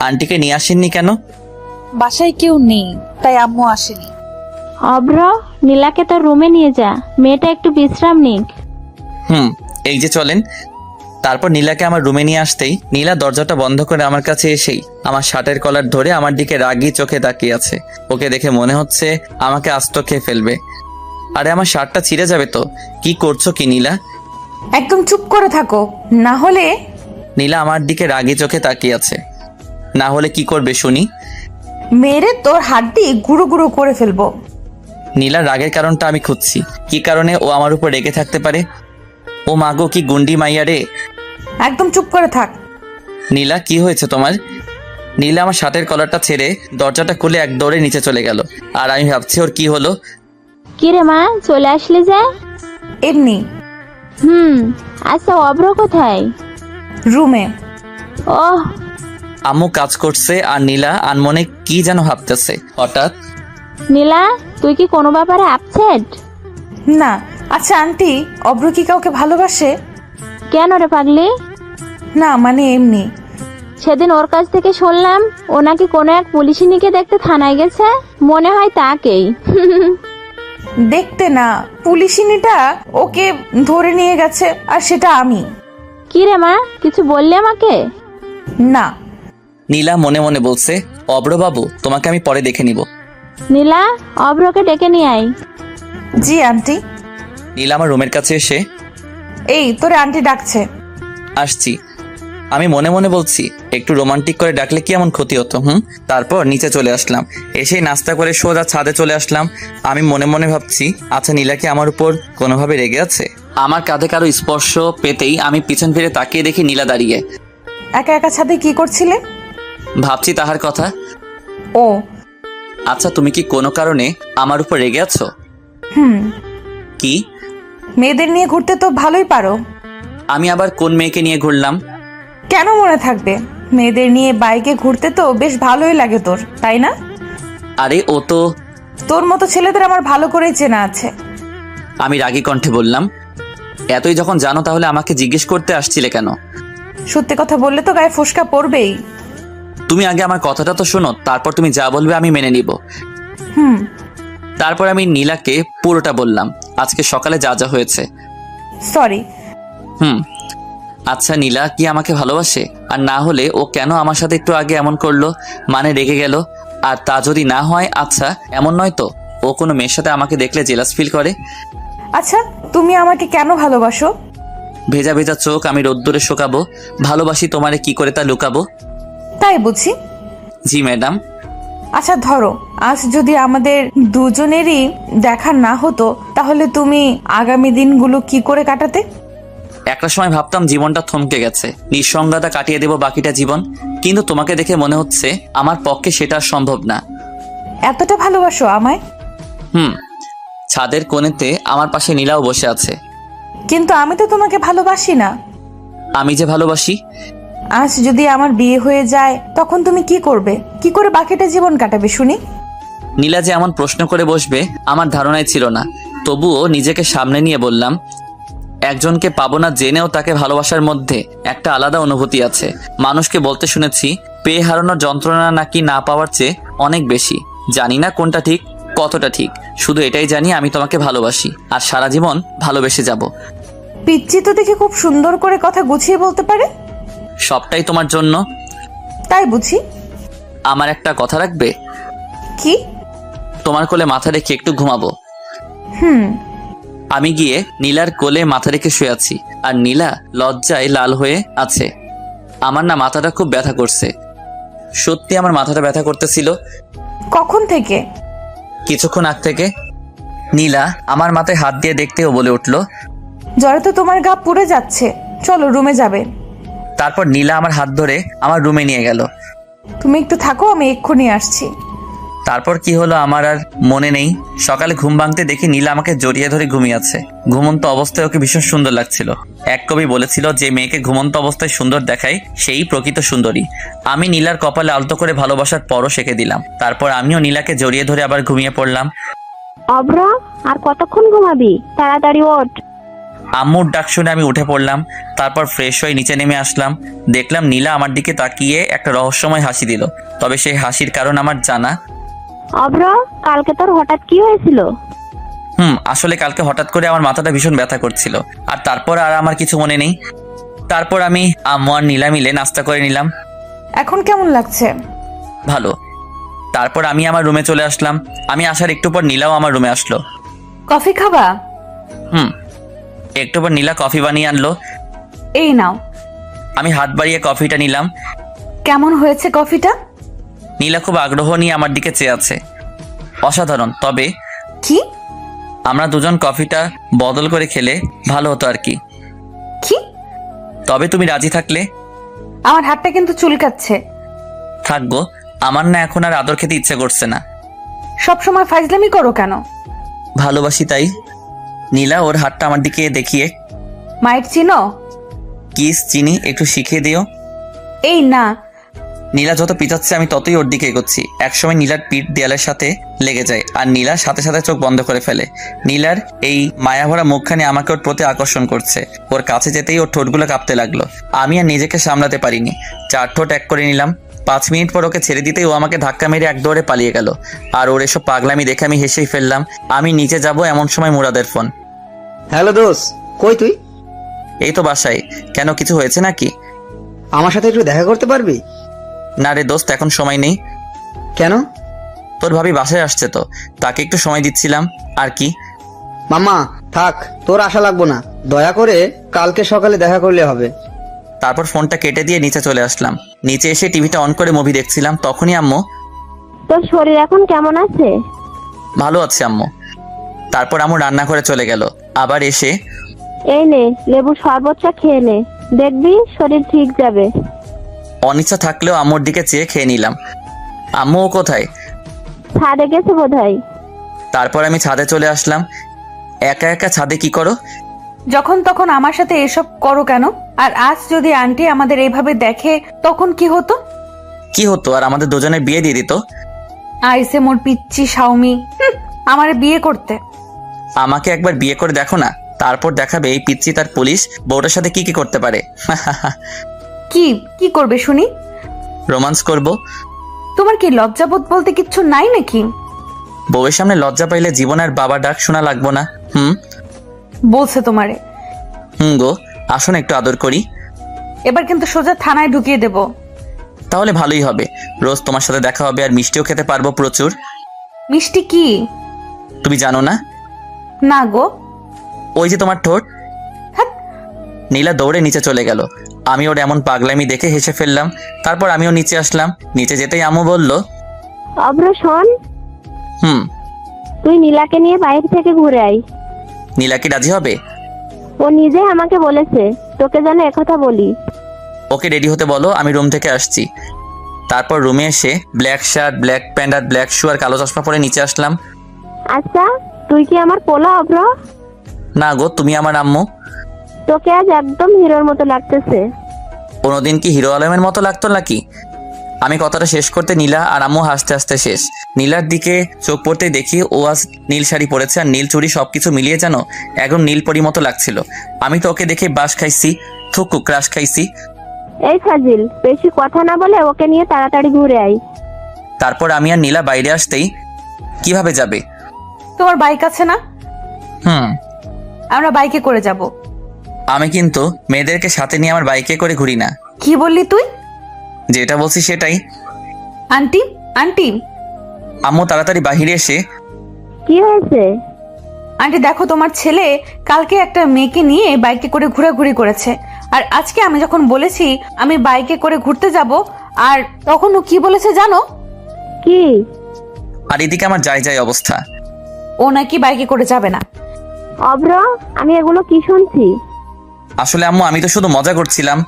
আন্টিকে নিয়ে আসেননি কেন? বাসায় কেউ নেই, তাই আম্মু আসেনি। অভ্র, নীলাকে তোর রুমে নিয়ে যা, মেয়েটা একটু বিশ্রাম নিক। এই যে চলেন। তারপর নীলাকে আমার রুমে নিয়ে আসতেই নীলা দরজাটা বন্ধ করে আমার কাছে এসেই আমার শার্টের কলার ধরে আমার দিকে রাগী চোখে তাকিয়ে আছে। ওকে দেখে মনে হচ্ছে আমাকে আস্ত খেয়ে ফেলবে। আরে আমার শার্টটা ছিঁড়ে যাবে তো। কি করছো কি নীলা? একদম চুপ করে থাকো, না হলে। নীলা আমার দিকে রাগী চোখে তাকিয়ে আছে। না হলে কি করবে শুনি? মেরে তোর হাড্ডি গুঁড়ো গুঁড়ো করে ফেলবো। নীলার রাগের কারণটা আমি খুঁজছি, কি কারণে ও আমার উপর রেগে থাকতে পারে। ও মাগো, কি গুন্ডি মাইয়া রে। একদম চুপ করে থাক। নীলা কি হয়েছে তোমার? নীলা আমার শার্টের কলারটা ছেড়ে দরজাটা খুলে এক দৌড়ে নিচে চলে গেল। আর আমি ভাবছি ওর কি হলো। কি রে মা, চলে আসলি যে? এমনি। আচ্ছা, অভ্র কোথায়? রুমে। ওহ। আম্মু কাজ করছে আর নীলা আনমনে কি যেন ভাবতেছে। হঠাৎ, নীলা, তুই কি কোনো ব্যাপারে আপসেট? না। আচ্ছা আন্টি, অব্র কি কাউকে ভালোবাসে? কেন রে পাগলি? না মানে এমনি। সেদিন ওর কাছ থেকে শুনলাম ও নাকি কোনো এক পুলিশিনীকে দেখতে থানায় গেছে, মনে হয় তাকেই। দেখতে না, পুলিশিনীটা ওকে ধরে নিয়ে গেছে, আর সেটা আমি। কি রে মা, কিছু বললি আমাকে? না। নীলা মনে মনে বলছে, অব্রবাবু তোমাকে আমি পরে দেখে নিব। নীলা, অভ্রকে ডেকে নিয়ে আয়। জি আন্টি। নীলা আমার রুমের কাছে এসে, এই তোরে আন্টি ডাকছে। আসছি। আমি মনে মনে বলছি, একটু রোমান্টিক করে ডাকলে কি এমন ক্ষতি হতো? তারপর নিচে চলে আসলাম। এসেই নাস্তা করে সোজা ছাদে চলে আসলাম। আমি মনে মনে ভাবছি, আচ্ছা নীলা কি আমার উপর কোনোভাবে রেগে আছে? আমার কাঁধে কারো স্পর্শ পেতেই আমি পিছন ফিরে তাকিয়ে দেখি নীলা দাঁড়িয়ে। একা একা ছাদে কি করছিলে? ভাবছি তাহার কথা। ও আচ্ছা, তুমি কি কোনো কারণে আমার উপর রেগে আছো? কি? মেয়েদের নিয়ে ঘুরতে তো ভালোই পারো। আমি আবার কোন মেয়েকে নিয়ে ঘুরলাম? কেন মনে থাকবে? মেয়েদের নিয়ে বাইকে ঘুরতে তো বেশ ভালোই লাগে তোর, তাই না? আরে ও তো। তোর মতো ছেলেদের আমার ভালো করেই চেনা আছে। আমি রাগী কণ্ঠে বললাম, এতই যখন জানো তাহলে আমাকে জিজ্ঞেস করতে আসছিলে কেন? সত্যি কথা বললে তো গায়ে ফোসকা পড়বেই। তুমি আগে আমার কথাটা তো শোনো, তারপর তুমি যা বলবে আমি মেনে নিব। তারপর আমি নীলাকে পুরোটা বললাম, আজকে সকালে যা যা হয়েছে। সরি। আচ্ছা, নীলা কি আমাকে ভালোবাসে? আর না হলে ও কেন আমার সাথে একটু আগে এমন করলো, মানে রেগে গেল? আর তা যদি না হয়, আচ্ছা এমন নয় তো ও কোনো মেয়ের সাথে আমাকে দেখলে জেলাস ফিল করে? আচ্ছা, তুমি আমাকে কেন ভালোবাসো? ভেজা ভেজা চোখ আমি রোদ্দুরে শোকাবো। ভালোবাসি তোমারে কি করে তা লুকাবো? তাই বুঝি? জি ম্যাডাম। আচ্ছা ধরো, আজ যদি আমাদের দুজনেরই দেখা না হতো, তাহলে তুমি আগামী দিনগুলো কি করে কাটাতে? একটা সময় ভাবতাম জীবনটা থমকে গেছে, নিঃসঙ্গতা কাটিয়ে দেব বাকিটা জীবন। কিন্তু তোমাকে দেখে মনে হচ্ছে আমার পক্ষে সেটা সম্ভব না। এতটা ভালোবাসো আমায়? ছাদের কোণেতে আমার পাশে নীলাও বসে আছে। কিন্তু আমি তো তোমাকে ভালোবাসি না। আমি যে ভালোবাসি। আজ যদি আমার বিয়ে হয়ে যায়, তখন তুমি কি করবে? কি করে বাকিটা জীবন কাটাবে শুনি? নীলা যে এমন প্রশ্ন করে বসবে আমার ধারণাই ছিল না। তবুও নিজেকে সামনে নিয়ে বললাম, একজনকে পাবো না জেনেও তাকে ভালোবাসার মধ্যে একটা আলাদা অনুভূতি আছে। মানুষকে বলতে শুনেছি, পেয়ে হারানোর যন্ত্রণা নাকি না পাওয়ার চেয়ে অনেক বেশি। জানি না কোনটা ঠিক, কতটা ঠিক, শুধু এটাই জানি আমি তোমাকে ভালোবাসি আর সারা জীবন ভালোবেসে যাব। পিচ্চি তো দেখে খুব সুন্দর করে কথা গুছিয়ে বলতে পারে। সবটাই তোমার জন্য। তাই বুঝি। আমার একটা কথা রাখবে? কি? তোমার কোলে মাথা রেখে একটু ঘুমাবো। আমি গিয়ে নীলার কোলে মাথা রেখে শুয়ে আছি, আর নীলা লজ্জায় লাল হয়ে আছে। আমার না মাথাটা খুব ব্যথা করছে। সত্যি আমার মাথাটা ব্যথা করতেছিল। কখন থেকে? কিছুক্ষণ আগ থেকে। নীলা আমার মাথায় হাত দিয়ে দেখতেও বলে উঠল, জ্বরে তো তোমার গা পুড়ে যাচ্ছে, চলো রুমে যাবে। তারপর নীলা আমার হাত ধরে আমার রুমে নিয়ে গেল। তুমি একটু থাকো, আমি এক্ষুনি আসছি। তারপর কি হলো আমার আর মনে নেই। সকালে ঘুম ভাঙতে দেখি নীলা আমাকে জড়িয়ে ধরে ঘুমিয়ে আছে। ঘুমন্ত অবস্থায় ওকে ভীষণ সুন্দর লাগছিল। এক কবি বলেছিল, যে মেয়েকে ঘুমন্ত অবস্থায় সুন্দর দেখায় সেই প্রকৃত সুন্দরী। আমি নীলার কপালে আলতো করে ভালোবাসার পরশ এঁকে দিলাম। তারপর আমিও নীলাকে জড়িয়ে ধরে আবার ঘুমিয়ে পড়লাম। অভ্র, আর কতক্ষণ ঘুমাবি? তাড়াতাড়ি ওঠ। আম্মুর ডাক শুনে আমি উঠে পড়লাম। তারপর ফ্রেশ হয়ে নিচে নেমে আসলাম। দেখলাম নীলা আমার দিকে তাকিয়ে একটা রহস্যময় হাসি দিল। তবে সেই হাসির কারণ আমার জানা। অভ্র, কালকে তোর হঠাৎ কি হয়েছিল? আসলে কালকে হঠাৎ করে আমার মাথাটা ভীষণ ব্যথা করছিল, আর তারপর আর আমার কিছু মনে নেই। তারপর আমি আম্মু আর নীলা মিলে নাস্তা করে নিলাম। এখন কেমন লাগছে? ভালো। তারপর আমি আমার রুমে চলে আসলাম। আমি আসার একটু পর নীলাও আমার রুমে আসলো। কফি খাবা? একটু পর নীলা কফি বানিয়ে আনলো। এই নাও। আমি হাত বাড়িয়ে কফিটা নিলাম। কেমন হয়েছে কফিটা? নীলা খুব আগ্রহ নিয়ে আমার দিকে চেয়ে আছে। অসাধারণ। তবে কি? আমরা দুজন কফিটা বদল করে খেলে ভালো হতো আর কি। কি? তবে তুমি রাজি থাকলে। আমার হাতটা কিন্তু চুলকাচ্ছে। থাকবো। আমার না এখন আর আদর খেতে ইচ্ছে করছে না। সব সময় ফাজলামি করো কেন? ভালোবাসি তাই। নীলা ওর হাতটা আমার দিকে দেখিয়ে, মাইট চিনো? কিস চিনি, একটু শিখিয়ে দিও। এই না। নীলা যত পিছাচ্ছে আমি ততই ওর দিকে এগোচ্ছি। একসময় নীলার পিঠ দেয়ালের সাথে লেগে যায়, আর নীলা সাথে সাথে চোখ বন্ধ করে ফেলে। নীলার এই মায়াভরা মুখখানি আমাকে ওর প্রতি আকর্ষণ করছে। ওর কাছে যেতেই ওর ঠোঁটগুলো কাঁপতে লাগলো। আমি আর নিজেকে সামলাতে পারিনি, 4 ঠোঁট এক করে নিলাম। 5 মিনিট পর ওকে ছেড়ে দিতেই ও আমাকে ধাক্কা মেরে এক দৌড়ে পালিয়ে গেল। আর ওর এসব পাগলামি দেখে আমি হেসেই ফেললাম। আমি নিচে যাব এমন সময় মুরাদের ফোন। হ্যালো দোষ, কই তুই? এই তো বাসায়। কেন, কিছু হয়েছে নাকি? আমার সাথে একটু দেখা করতে পারবি? না রে দোস্ত, এখন সময় নেই। কেন? তোর ভাবি বাসায় আসছে তো, তাকে একটু সময় দিচ্ছিলাম আর কি। মামা থাক, তোর আশা লাগবো না, দয়া করে কালকে সকালে দেখা করলে হবে। তারপর ফোনটা কেটে দিয়ে নিচে চলে আসলাম। নিচে এসে টিভিটা অন করে মুভি দেখছিলাম, তখনই আম্মু, তোর শরীর এখন কেমন আছে? ভালো আছে আম্মু। তারপর আম্মু রান্না করে চলে গেল। আবার এসে, এই নে লেবু শরবতটা খেয়ে নে, দেখবি শরীর ঠিক যাবে। অনিচ্ছা থাকলেও আম্মুর দিকে চেয়ে খেয়ে নিলাম। আম্মুও কোথায়? ছাদে গেছে বোধহয়। তারপর আমি ছাদে চলে আসলাম। একা একা ছাদে কি করো? যখন তখন আমার সাথে এসব করো কেন? আর আজ যদি আন্টি আমাদের এইভাবে দেখে তখন কি হতো? কি হতো, আর আমাদের দুজনের বিয়ে দিয়ে দিত। আইসে মোর পিচ্চি শাওমি, আমার বিয়ে করতে। আমাকে একবার বিয়ে করে দেখো না, তারপর দেখাবে এই পিচ্চি তার পুলিশ বউটার সাথে কি কি করতে পারে। কি কি করবে শুনি? রোমান্স করব। তোমার কি লজ্জাবোধ বলতে কিচ্ছু নাই নাকি? বউয়ের সামনে লজ্জা পাইলে জীবন আর বাবা ডাক শোনা লাগবো না। বলছে তোমারে। গো, আসুন একটু আদর করি। এবার কিন্তু সোজা থানায় ঢুকিয়ে দেব। তাহলে ভালোই হবে, রোজ তোমার সাথে দেখা হবে আর মিষ্টিও খেতে পারবো প্রচুর। মিষ্টি কি? তুমি জানো না? না গো। ওই যে তোমার ঠোঁট। হ্যাঁ। নীলা দৌড়ে নিচে চলে গেল। আমি ওর এমন পাগলামি দেখে হেসে ফেললাম। তারপর আমিও নিচে আসলাম। নিচে যেতেই আম্মু বলল, অব্র শোন, তুই নীলাকে নিয়ে বাইরে থেকে ঘুরে আয়। নীলা কি রাজি হবে? ও নিজে আমাকে বলেছে তোকে যেন একথা বলি। ওকে রেডি হতে বলো, আমি রুম থেকে আসছি। তারপর রুমে এসে ব্ল্যাক শার্ট, ব্ল্যাক প্যান্ট আর ব্ল্যাক শু আর কালো চশমা পরে নিচে আসলাম। আচ্ছা, তুই কি আমার পোলা অব্র? না গো, তুমি আমার আম্মু। তোকে আজ একদম হিরোর মতো লাগতেছে। কোনোদিন কি হিরো আলমের মতো লাগতো নাকি? আমি কথাটা শেষ করতে নীলা আর আম্মু হাসতে হাসতে শেষ। নীলার দিকে চোখ পড়তেই দেখি ও আজ নীল শাড়ি পরেছে আর নীল চুড়ি, সবকিছু মিলিয়ে যেন একদম নীল পরি মতো লাগছিল। আমি তো ওকে দেখে বাস খাইছি, থুকু ক্রাশ খাইছি। এই ফাজিল, বেশি কথা না বলে ওকে নিয়ে তাড়াতাড়ি ঘুরে আয়। তারপর আমি আর নীলা বাইরে আসতেই, কিভাবে যাবে? তোমার বাইক আছে না? আমরা বাইকে করে যাব। আমি কিন্তু মেয়েদেরকে সাথে নিয়ে আমার বাইকে করে ঘুরি না। কি বললি তুই? যেটা বলছি সেটাই। Aunty, aunty. আম্মু তাড়াতাড়ি বাহিরে এসে, কি হয়েছে? আন্টি দেখো, তোমার ছেলে কালকে একটা মেয়েকে নিয়ে বাইকে করে ঘোরাঘুরি করেছে। আর আজকে আমি যখন বলেছি আমি বাইকে করে ঘুরতে যাব, আর তখন ও কি বলেছে জানো? কি? আর এদিকে আমার যাই যাই অবস্থা। ও নাকি বাইকে করে যাবে না। অব্র, আমি এগুলো কি শুনছি? আসলে আম্মু, আমি তো শুধু মজা করছিলাম।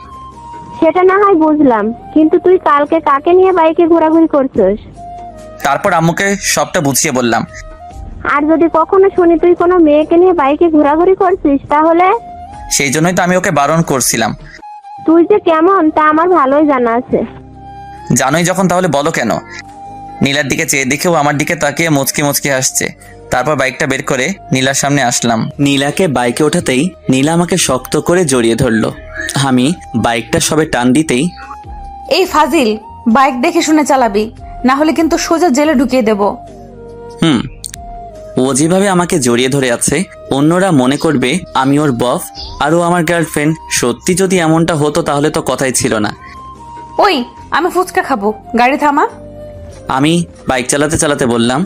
সেটা না হয় বুঝলাম, কিন্তু তুই কালকে কাকে নিয়ে বাইকে ঘোরাঘুরি করছিস? তারপর আম্মুকে সবটা বুঝিয়ে বললাম। আর যদি কখনো শুনি তুই কোনো মেয়েকে নিয়ে বাইকে ঘোরাঘুরি করছিস, তাহলে? সেই জন্যই তো আমি ওকে বারণ করছিলাম। তুই যে কেমন তা আমার ভালোই জানা আছে। জানোই যখন, তাহলে বলো কেন? নীলার দিকে চেয়ে দেখেও আমার দিকে তাকিয়ে মুচকি মুচকি হাসছে। তারপর বাইকটা বের করে নীলার সামনে আসলাম। নীলাকে বাইকে ওঠাতেই নীলা আমাকে শক্ত করে জড়িয়ে ধরলো। আমি বাইকটা সবে টান দিতেই, এই ফাজিল, বাইক দেখে শুনে চালাবি, না হলে কিন্তু সোজা জেলে ঢুকিয়ে দেব। ও যেভাবে আমাকে জড়িয়ে ধরে আছে, অন্যরা মনে করবে আমি ওর বফ আর ও আমার গার্লফ্রেন্ড। সত্যি যদি এমনটা হতো তাহলে তো কথাই ছিল না। ওই, আমি ফুচকা খাবো, গাড়ি থামা। আমি বাইক চালাতে চালাতে বললাম,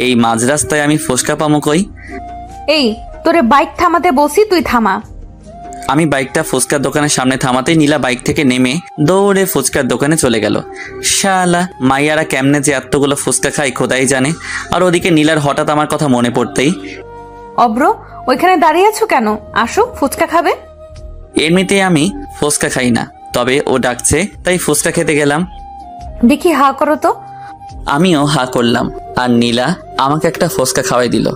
এই মাঝ রাস্তায় আমি ফুচকা পামো কই? এই, তোরে বাইক থামাতে বলছি, তুই থামা। আমি বাইকটা ফুচকার দোকানের সামনে থামাতেই নীলা বাইক থেকে নেমে দৌড়ে ফুচকার দোকানে চলে গেল। শালা মাইয়ারা কেমনে যে এতগুলো ফুচকা খাই খোদাই জানে। আর ওদিকে নীলার হঠাৎ আমার কথা মনে পড়তেই, অব্র, ওইখানে দাঁড়িয়ে আছো কেন? আসো, ফুচকা খাবে। এমনিতেই আমি ফুচকা খাই না, তবে ও ডাকছে তাই ফুচকা খেতে গেলাম। দেখি হা করো তো। আমিও হা করলাম আর নীলা আমাকে একটা ফুচকা খাওয়াই দিল।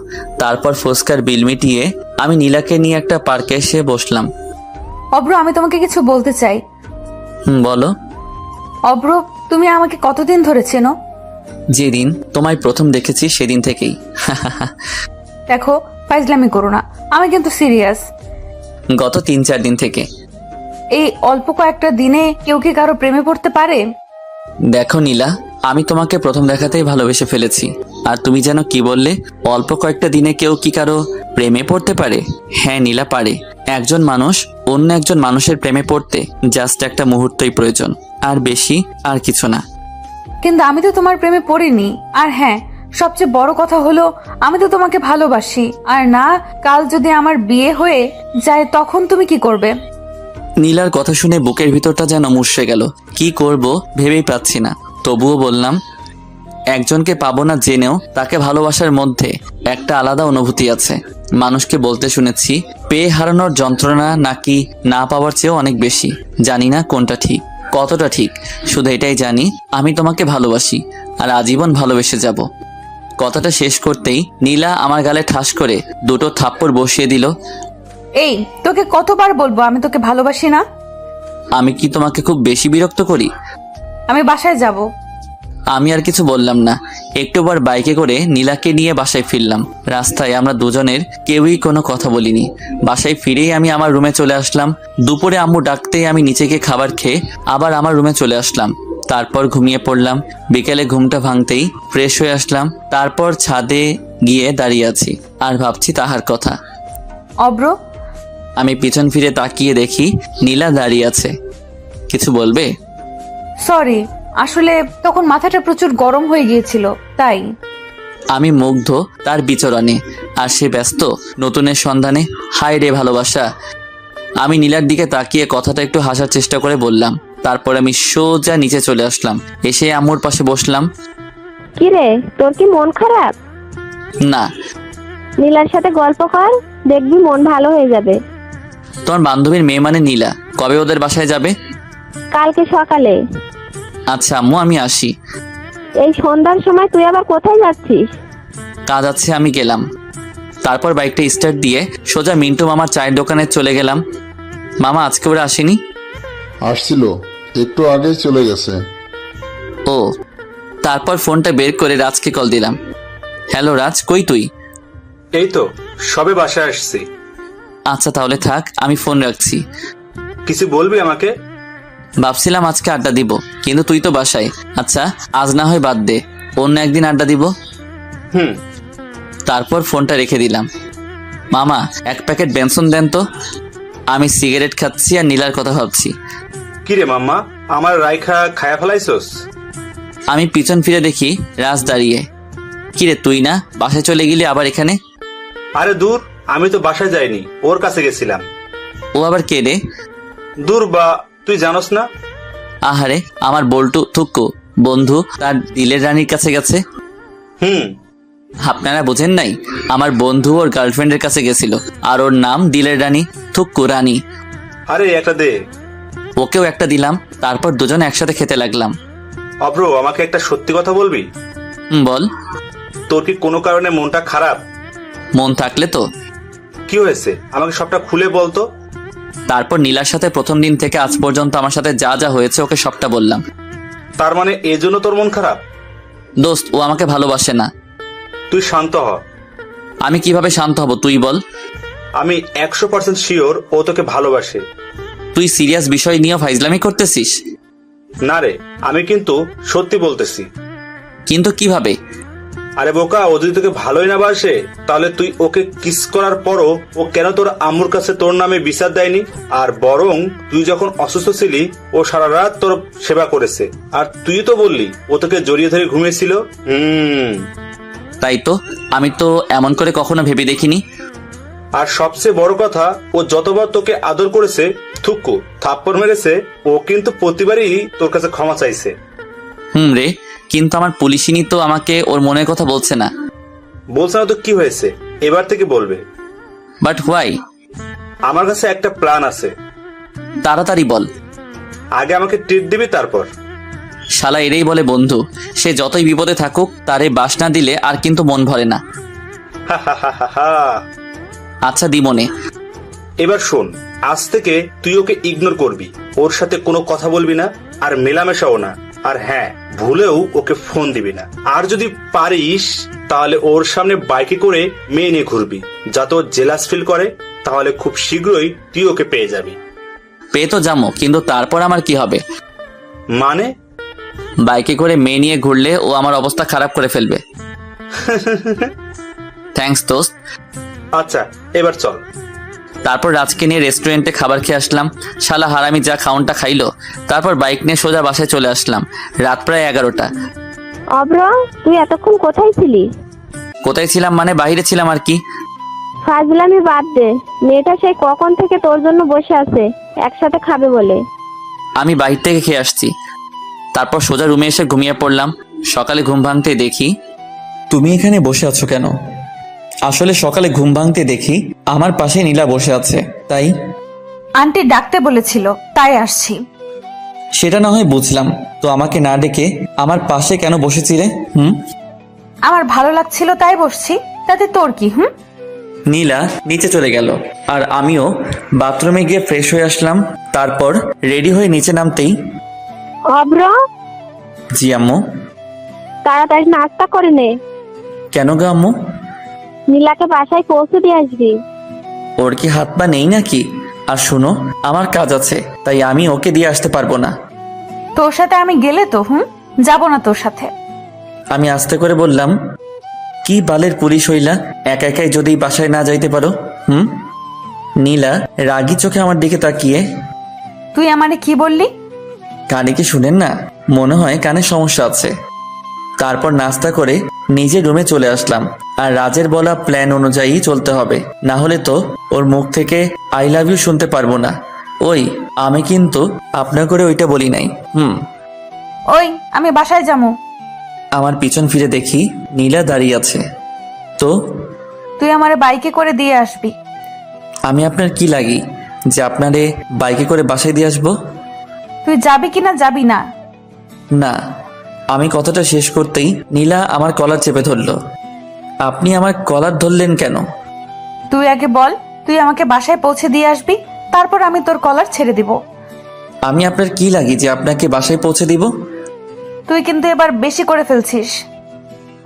তারপর ফুচকার বিল মিটিয়ে আমি নীলাকে নিয়ে একটা পার্কে এসে বসলাম। অব্র, আমি তোমাকে কিছু বলতে চাই। বলো। অব্র, তুমি আমাকে কতদিন ধরে চেনো? যেদিন তোমায় প্রথম দেখেছি সেদিন থেকেই। দেখো, ফাইজলামি করো না, আমি কিন্তু সিরিয়াস। গত 3-4 দিন থেকে। এই অল্প কয়েকটা দিনে কেউ কি কারো প্রেমে পড়তে পারে? দেখো নীলা, আমি তোমাকে প্রথম দেখাতেই ভালোবেসে ফেলেছি। আর তুমি যেন কি বললে, অল্প কয়েকটা দিনে কেউ কি কারো প্রেমে পড়তে পারে? হ্যাঁ নীলা, পারে। একজন মানুষ অন্য একজন মানুষের প্রেমে পড়তে জাস্ট একটা মুহূর্তই প্রয়োজন, আর বেশি আর কিছু না। কিন্তু আমি তো তোমার প্রেমে পড়িনি। আর হ্যাঁ, সবচেয়ে বড় কথা হলো আমি তো তোমাকে ভালোবাসি। আর না, কাল যদি আমার বিয়ে হয়ে যায় তখন তুমি কি করবে? নীলার কথা শুনে বুকের ভিতরটা যেন মুষড়ে গেল। কি করব ভেবেই পাচ্ছি না। তবুও বললাম, একজনকে পাবো না জেনেও তাকে ভালোবাসার মধ্যে একটা আলাদা অনুভূতি আছে। মানুষকে বলতে শুনেছি, পেয়ে হারানোর যন্ত্রণা নাকি না পাওয়ার চেয়েও অনেক বেশি। জানি না কোনটা ঠিক, কতটা ঠিক, শুধু এটাই জানি আমি তোমাকে ভালোবাসি আর আজীবন ভালোবেসে যাব। কথাটা শেষ করতেই নীলা আমার গালে ঠাস করে দুটো থাপ্পড় বসিয়ে দিল। এই, তোকে কতবার বলবো আমি তোকে ভালোবাসি না? আমি কি তোমাকে খুব বেশি বিরক্ত করি? আমি বাসায় যাব। আমি আর কিছু বললাম না। একটুবার বাইকে করে নীলাকে নিয়ে বাসায় ফিরলাম। রাস্তায় আমরা দুজনের কেউই কোনো কথা বলিনি। বাসায় ফিরেই আমি আমার রুমে চলে আসলাম। দুপুরে আম্মু ডাকতেই আমি নিচে গিয়ে খাবার খেয়ে আবার আমার রুমে চলে আসলাম। তারপর ঘুমিয়ে পড়লাম। বিকেলে ঘুমটা ভাঙতেই ফ্রেশ হয়ে আসলাম। তারপর ছাদে গিয়ে দাঁড়িয়ে আছি আর ভাবছি তাহার কথা। অব্র, আমি পিছন ফিরে তাকিয়ে দেখি নীলা দাঁড়িয়ে আছে। কিছু বলবে? সরি, আসলে তখন মাথাটা প্রচুর গরম হয়ে গিয়েছিল তাই। আমি মুগ্ধ তার বিচরণে, আর সে ব্যস্ত নতুনের সন্ধানে। হায় রে ভালোবাসা। আমি নীলার দিকে তাকিয়ে কথাটা একটু হাসার চেষ্টা করে বললাম। তারপর আমি সোজা নিচে চলে আসলাম। এসে আম্মুর পাশে বসলাম। কিরে, তোর কি মন খারাপ? না। নীলার সাথে গল্প কর, দেখবি মন ভালো হয়ে যাবে। তোমার বান্ধবীর মেয়ে মানে নীলা, কবে ওদের বাসায় যাবে? কালকে সকালে। আচ্ছা আম্মু, আমি আসি। এই সন্ধ্যার সময় তুই আবার কোথায় যাচ্ছিস? কাজ আছে, আমি গেলাম। তারপর বাইকটা স্টার্ট দিয়ে সোজা মিন্টু মামার চায়ের দোকানে চলে গেলাম। মামা আজকে ওরা আসেনি? আসছিল, একটু আগেই চলে গেছে। ও। তারপর ফোনটা বের করে রাজকে কল দিলাম। হ্যালো রাজ, কই তুই? এই তো সবে বাসায় আসছি। আচ্ছা তাহলে থাক, আমি ফোন রাখছি। কিছু বলবি আমাকে? ভাবছিলাম আজকে আড্ডা দিব, কিন্তু তুই তো বাসায়। আচ্ছা আজ না হয় বাদ দে, অন্য একদিন আড্ডা দিব। তারপর ফোনটা রেখে দিলাম। মামা এক প্যাকেট বেনসন দেন তো। আমি সিগারেট খাচ্ছি আর নীলার কথা ভাবছি। কিরে মাম্মা, আমার রাইখা খায়া ফেলাইছস? আমি পিছন ফিরে দেখি রাজ দাঁড়িয়ে। কিরে তুই না বাসায় চলে গেলি আবার এখানে? আরে দূর, আমি তো বাসায় যাইনি, ওর কাছে গেছিলাম। ও আবার কে রে? দূর বা, তুই জানোস না? আহারে আমার বল্টু থুক্কু বন্ধু তার দিলের রানীর কাছে গেছে। আপনারা বোঝেন নাই, আমার বন্ধু ওর গার্লফ্রেন্ডের কাছে গেছিল, আর ওর নাম দিলের রানী, থুক্কু রানী। আরে একটা দে। ওকেও একটা দিলাম। তারপর দুজন একসাথে খেতে লাগলাম। অব্র, আমাকে একটা সত্যি কথা বলবি? বল। তোর কি কোনো কারণে মনটা খারাপ? মন থাকলে তো। কি হয়েছে আমাকে সবটা খুলে বলতো। তারপর নীলার সাথে প্রথম দিন থেকে আজ পর্যন্ত আমার সাথে যা যা হয়েছে ওকে সবটা বললাম। তার মানে এজন্য তোর মন খারাপ? দোস্ত, ও আমাকে ভালোবাসে না। তুই শান্ত হ। আমি কিভাবে শান্ত হব তুই বল? আমি 100% শিওর ও তোকে ভালোবাসে। তুই সিরিয়াস বিষয় নিয়ে ফাইজলামি করতেছিস? না রে, আমি কিন্তু সত্যি বলতেছি। কিন্তু কিভাবে? আরে বোকা, ও যদি তোকে ভালোই না বাসে তাহলে তুই ওকে কিস করার পরও ও কেন তোর আম্মুর কাছে তোর নামে বিচার দেয়নি? আর বরং তুই যখন অসুস্থ ছিলি ও সারা রাত তোর সেবা করেছে, আর তুই তো বললি ও তোকে জড়িয়ে ধরে ঘুমিয়েছিল। তাই তো, আমি তো এমন করে কখনো ভেবে দেখিনি। আর সবচেয়ে বড় কথা, ও যতবার তোকে আদর করেছে, থুক্কু থাপ্পড় মেরেছে, ও কিন্তু প্রতিবারই তোর কাছে ক্ষমা চাইছে। রে, কিন্তু আমার পুলিশিনী তো আমাকে ওর মনের কথা বলছে না। বলছে না তো কি হয়েছে, এবার থেকে বলবে। But why? আমার কাছে একটা প্ল্যান আছে। তাড়াতাড়ি বল। আগে আমাকে ট্রিট দিবি, তারপর। শালা এরেই বলে বন্ধু, সে যতই বিপদে থাকুক তারে বাস না দিলে আর কিন্তু মন ভরে না। আচ্ছা দিমনে। এবার শোন, আজ থেকে তুই ওকে ইগনোর করবি, ওর সাথে কোনো কথা বলবি না, আর মেলামেশাও না। আর হ্যাঁ, ভুলেও ওকে ফোন দিবি না। আর যদি পারিস তাহলে ওর সামনে বাইকে করে মেয়ে নিয়ে ঘুরবি, যাতে ও জেলাস ফিল করে। তাহলে খুব শীঘ্রই তুই ওকে পেয়ে যাবি। পেয়ে তো যাবো, কিন্তু তারপর আমার কি হবে? মানে? বাইকে করে মেয়ে নিয়ে ঘুরলে ও আমার অবস্থা খারাপ করে ফেলবে। থ্যাঙ্কস দোস্ত। আচ্ছা এবার চল। তারপর রাজকে নিয়ে রেস্টুরেন্টে খাবার খেয়ে আসলাম। শালা হারামি যা খাওনটা খাইলো। তারপর বাইক নিয়ে সোজা বাসায় চলে আসলাম। রাত প্রায় 11টা। অব্র, তুই এতক্ষণ কোথায় ছিলি? কোথায় ছিলাম মানে বাইরে ছিলাম আর কি। ফাজলামি বাদ দে, মেয়েটা সেই কখন থেকে তোর জন্য বসে আছে একসাথে খাবে বলে। আমি বাইরে থেকে খেয়ে আসছি। তারপর সোজা রুমে এসে ঘুমিয়ে পড়লাম। সকালে ঘুম ভাঙতে দেখি তুমি এখানে বসে আছো কেন? আসলে সকালে ঘুম ভাঙতে দেখি আমার পাশে নীলা বসে আছে। তাই আন্টি ডাকতে বলেছিল, তাই আসছি। সেটা না হয় বুঝলাম, তো আমাকে না ডেকে আমার পাশে কেন বসেছিলে? আমার ভালো লাগছিল তাই বসছি, তাতে তোর কি? নীলা নিচে চলে গেল আর আমিও বাথরুমে গিয়ে ফ্রেশ হয়ে আসলাম। তারপর রেডি হয়ে নিচে নামতেই অব্র, জি আম্মু। তাড়াতাড়ি নাস্তা করে নে। কেন গো আম্মু? নীলাকে বাসায় পৌঁছে দিয়ে আসবি। ওর কি হাত পা নেই নাকি? আর শুনো, আমার কাজ আছে, তাই আমি ওকে দিয়ে আসতে পারবো না। তোর সাথে আমি গেলে তো যাব না তোর সাথে। আমি আস্তে করে বললাম, কি বালের পুলিশ হইলা, একা একাই যদি বাসায় না যাইতে পারো? নীলা রাগী চোখে আমার দিকে তাকিয়ে, তুই আমারে কি বললি? কানে কি শুনেন না? মনে হয় কানে সমস্যা আছে। তারপর নাস্তা করে নিজের রুমে চলে আসলাম। আর রাজের বলা প্ল্যান অনুযায়ী চলতে হবে, না হলে তো ওর মুখ থেকে আই লাভ ইউ শুনতে পারবো না। ওই আমি কিন্তু আপনার করে ওইটা বলি নাই। ওই আমি বাসায় যাবো। আমার পিছন ফিরে দেখি নীলা দাঁড়িয়ে আছে। তো তুই আমারে বাইকে করে দিয়ে আসবি। আমি আপনার কি লাগি যে আপনারে বাইকে করে বাসায় দিয়ে আসবো? তুই যাবি কিনা যাবি না? না। আমি কথাটা শেষ করতেই নীলা আমার কলার চেপে ধরলো। আপনি আমার কলার ধরলেন কেন? তুই আগে বল, তুই আমাকে বাসায় পৌঁছে দিয়ে আসবি, তারপর আমি তোর কলার ছেড়ে দিব। আমি আপনার কি লাগি যে আপনাকে বাসায় পৌঁছে দিব? তুই কিন্তু এবার বেশি করে ফেলছিস।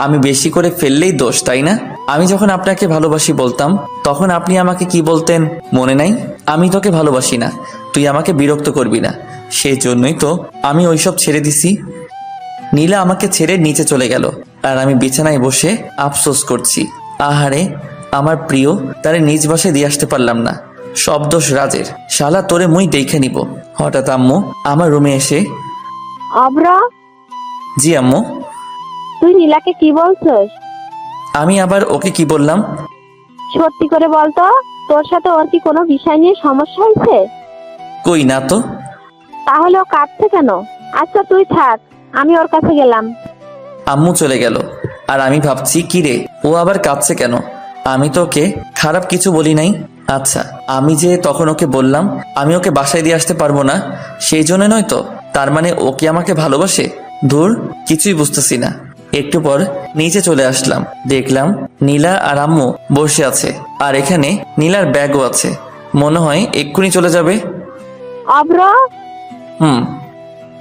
আমি বেশি করে ফেললেই দোষ, তাই না? আমি যখন আপনাকে ভালোবাসি বলতাম তখন আপনি আমাকে কি বলতেন মনে নাই? আমি তোকে ভালোবাসি না, তুই আমাকে বিরক্ত করবি না। সেই জন্যই তো আমি ওইসব ছেড়ে দিছি। নীলা আমাকে ছেড়ে নিচে চলে গেল আর আমি বিছানায় বসে আফসোস করছি। আহারে আমার প্রিয়, তারে নিজ বাসায় দিয়ে আসতে পারলাম না। সব দোষ রাজের। শালা তোরে মুই দেখে নিব। হঠাৎ আম্মু আমার রুমে এসে, অব্র, জি আম্মু। তুই নীলাকে কি বলছস? আমি আবার ওকে কি বললাম? সত্যি করে বলতো, তোর সাথে ওর কি কোনো বিষয় নিয়ে সমস্যা হয়েছে? কই না তো। তাহলে ও কাঁদছে কেন? আচ্ছা তুই থাক, আমি ওর কাছে গেলাম। আম্মু চলে গেল আর আমি ভাবছি কি রে, ও আবার কাঁদছে কেন? আমি তো ওকে খারাপ কিছু বলি নাই। আচ্ছা, আমি যে তখন ওকে বললাম আমি ওকে বাসায় দিয়ে আসতে পারবো না, সেই জন্য নয় তো? তার মানে ও কি আমাকে ভালোবাসে? দূর, কিছুই বুঝতেছি না। একটু পর নিচে চলে আসলাম, দেখলাম নীলা আর আম্মু বসে আছে আর এখানে নীলার ব্যাগও আছে। মনে হয় এক্ষুনি চলে যাবে। অব্র, হুম।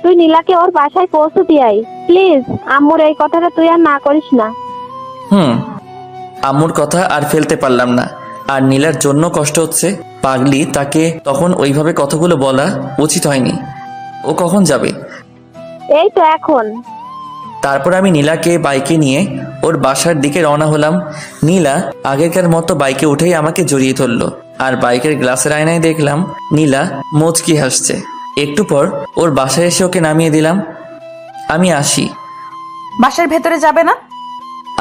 তুই নীলাকে ওর বাসায় পৌঁছে দিয়ে আয় প্লিজ। আম্মুর এই কথাটা তুই আর না করিস না। আম্মুর কথা আর ফেলতে পারলাম না। আর নীলার জন্য কষ্ট হচ্ছে। পাগলি, তাকে তখন ওইভাবে কথাগুলো বলা উচিত হয়নি। ও কখন যাবে? এই তো এখন। তারপর আমি নীলাকে বাইকে নিয়ে ওর বাসার দিকে রওনা হলাম। নীলা আগেকার মতো বাইকে উঠেই আমাকে জড়িয়ে ধরলো আর বাইকের গ্লাসের আয়নায় দেখলাম নীলা মুচকি হাসছে। একটু পর ওর বাসায় এসে ওকে নামিয়ে দিলাম। আমি আসি। বাসার ভেতরে যাবে না?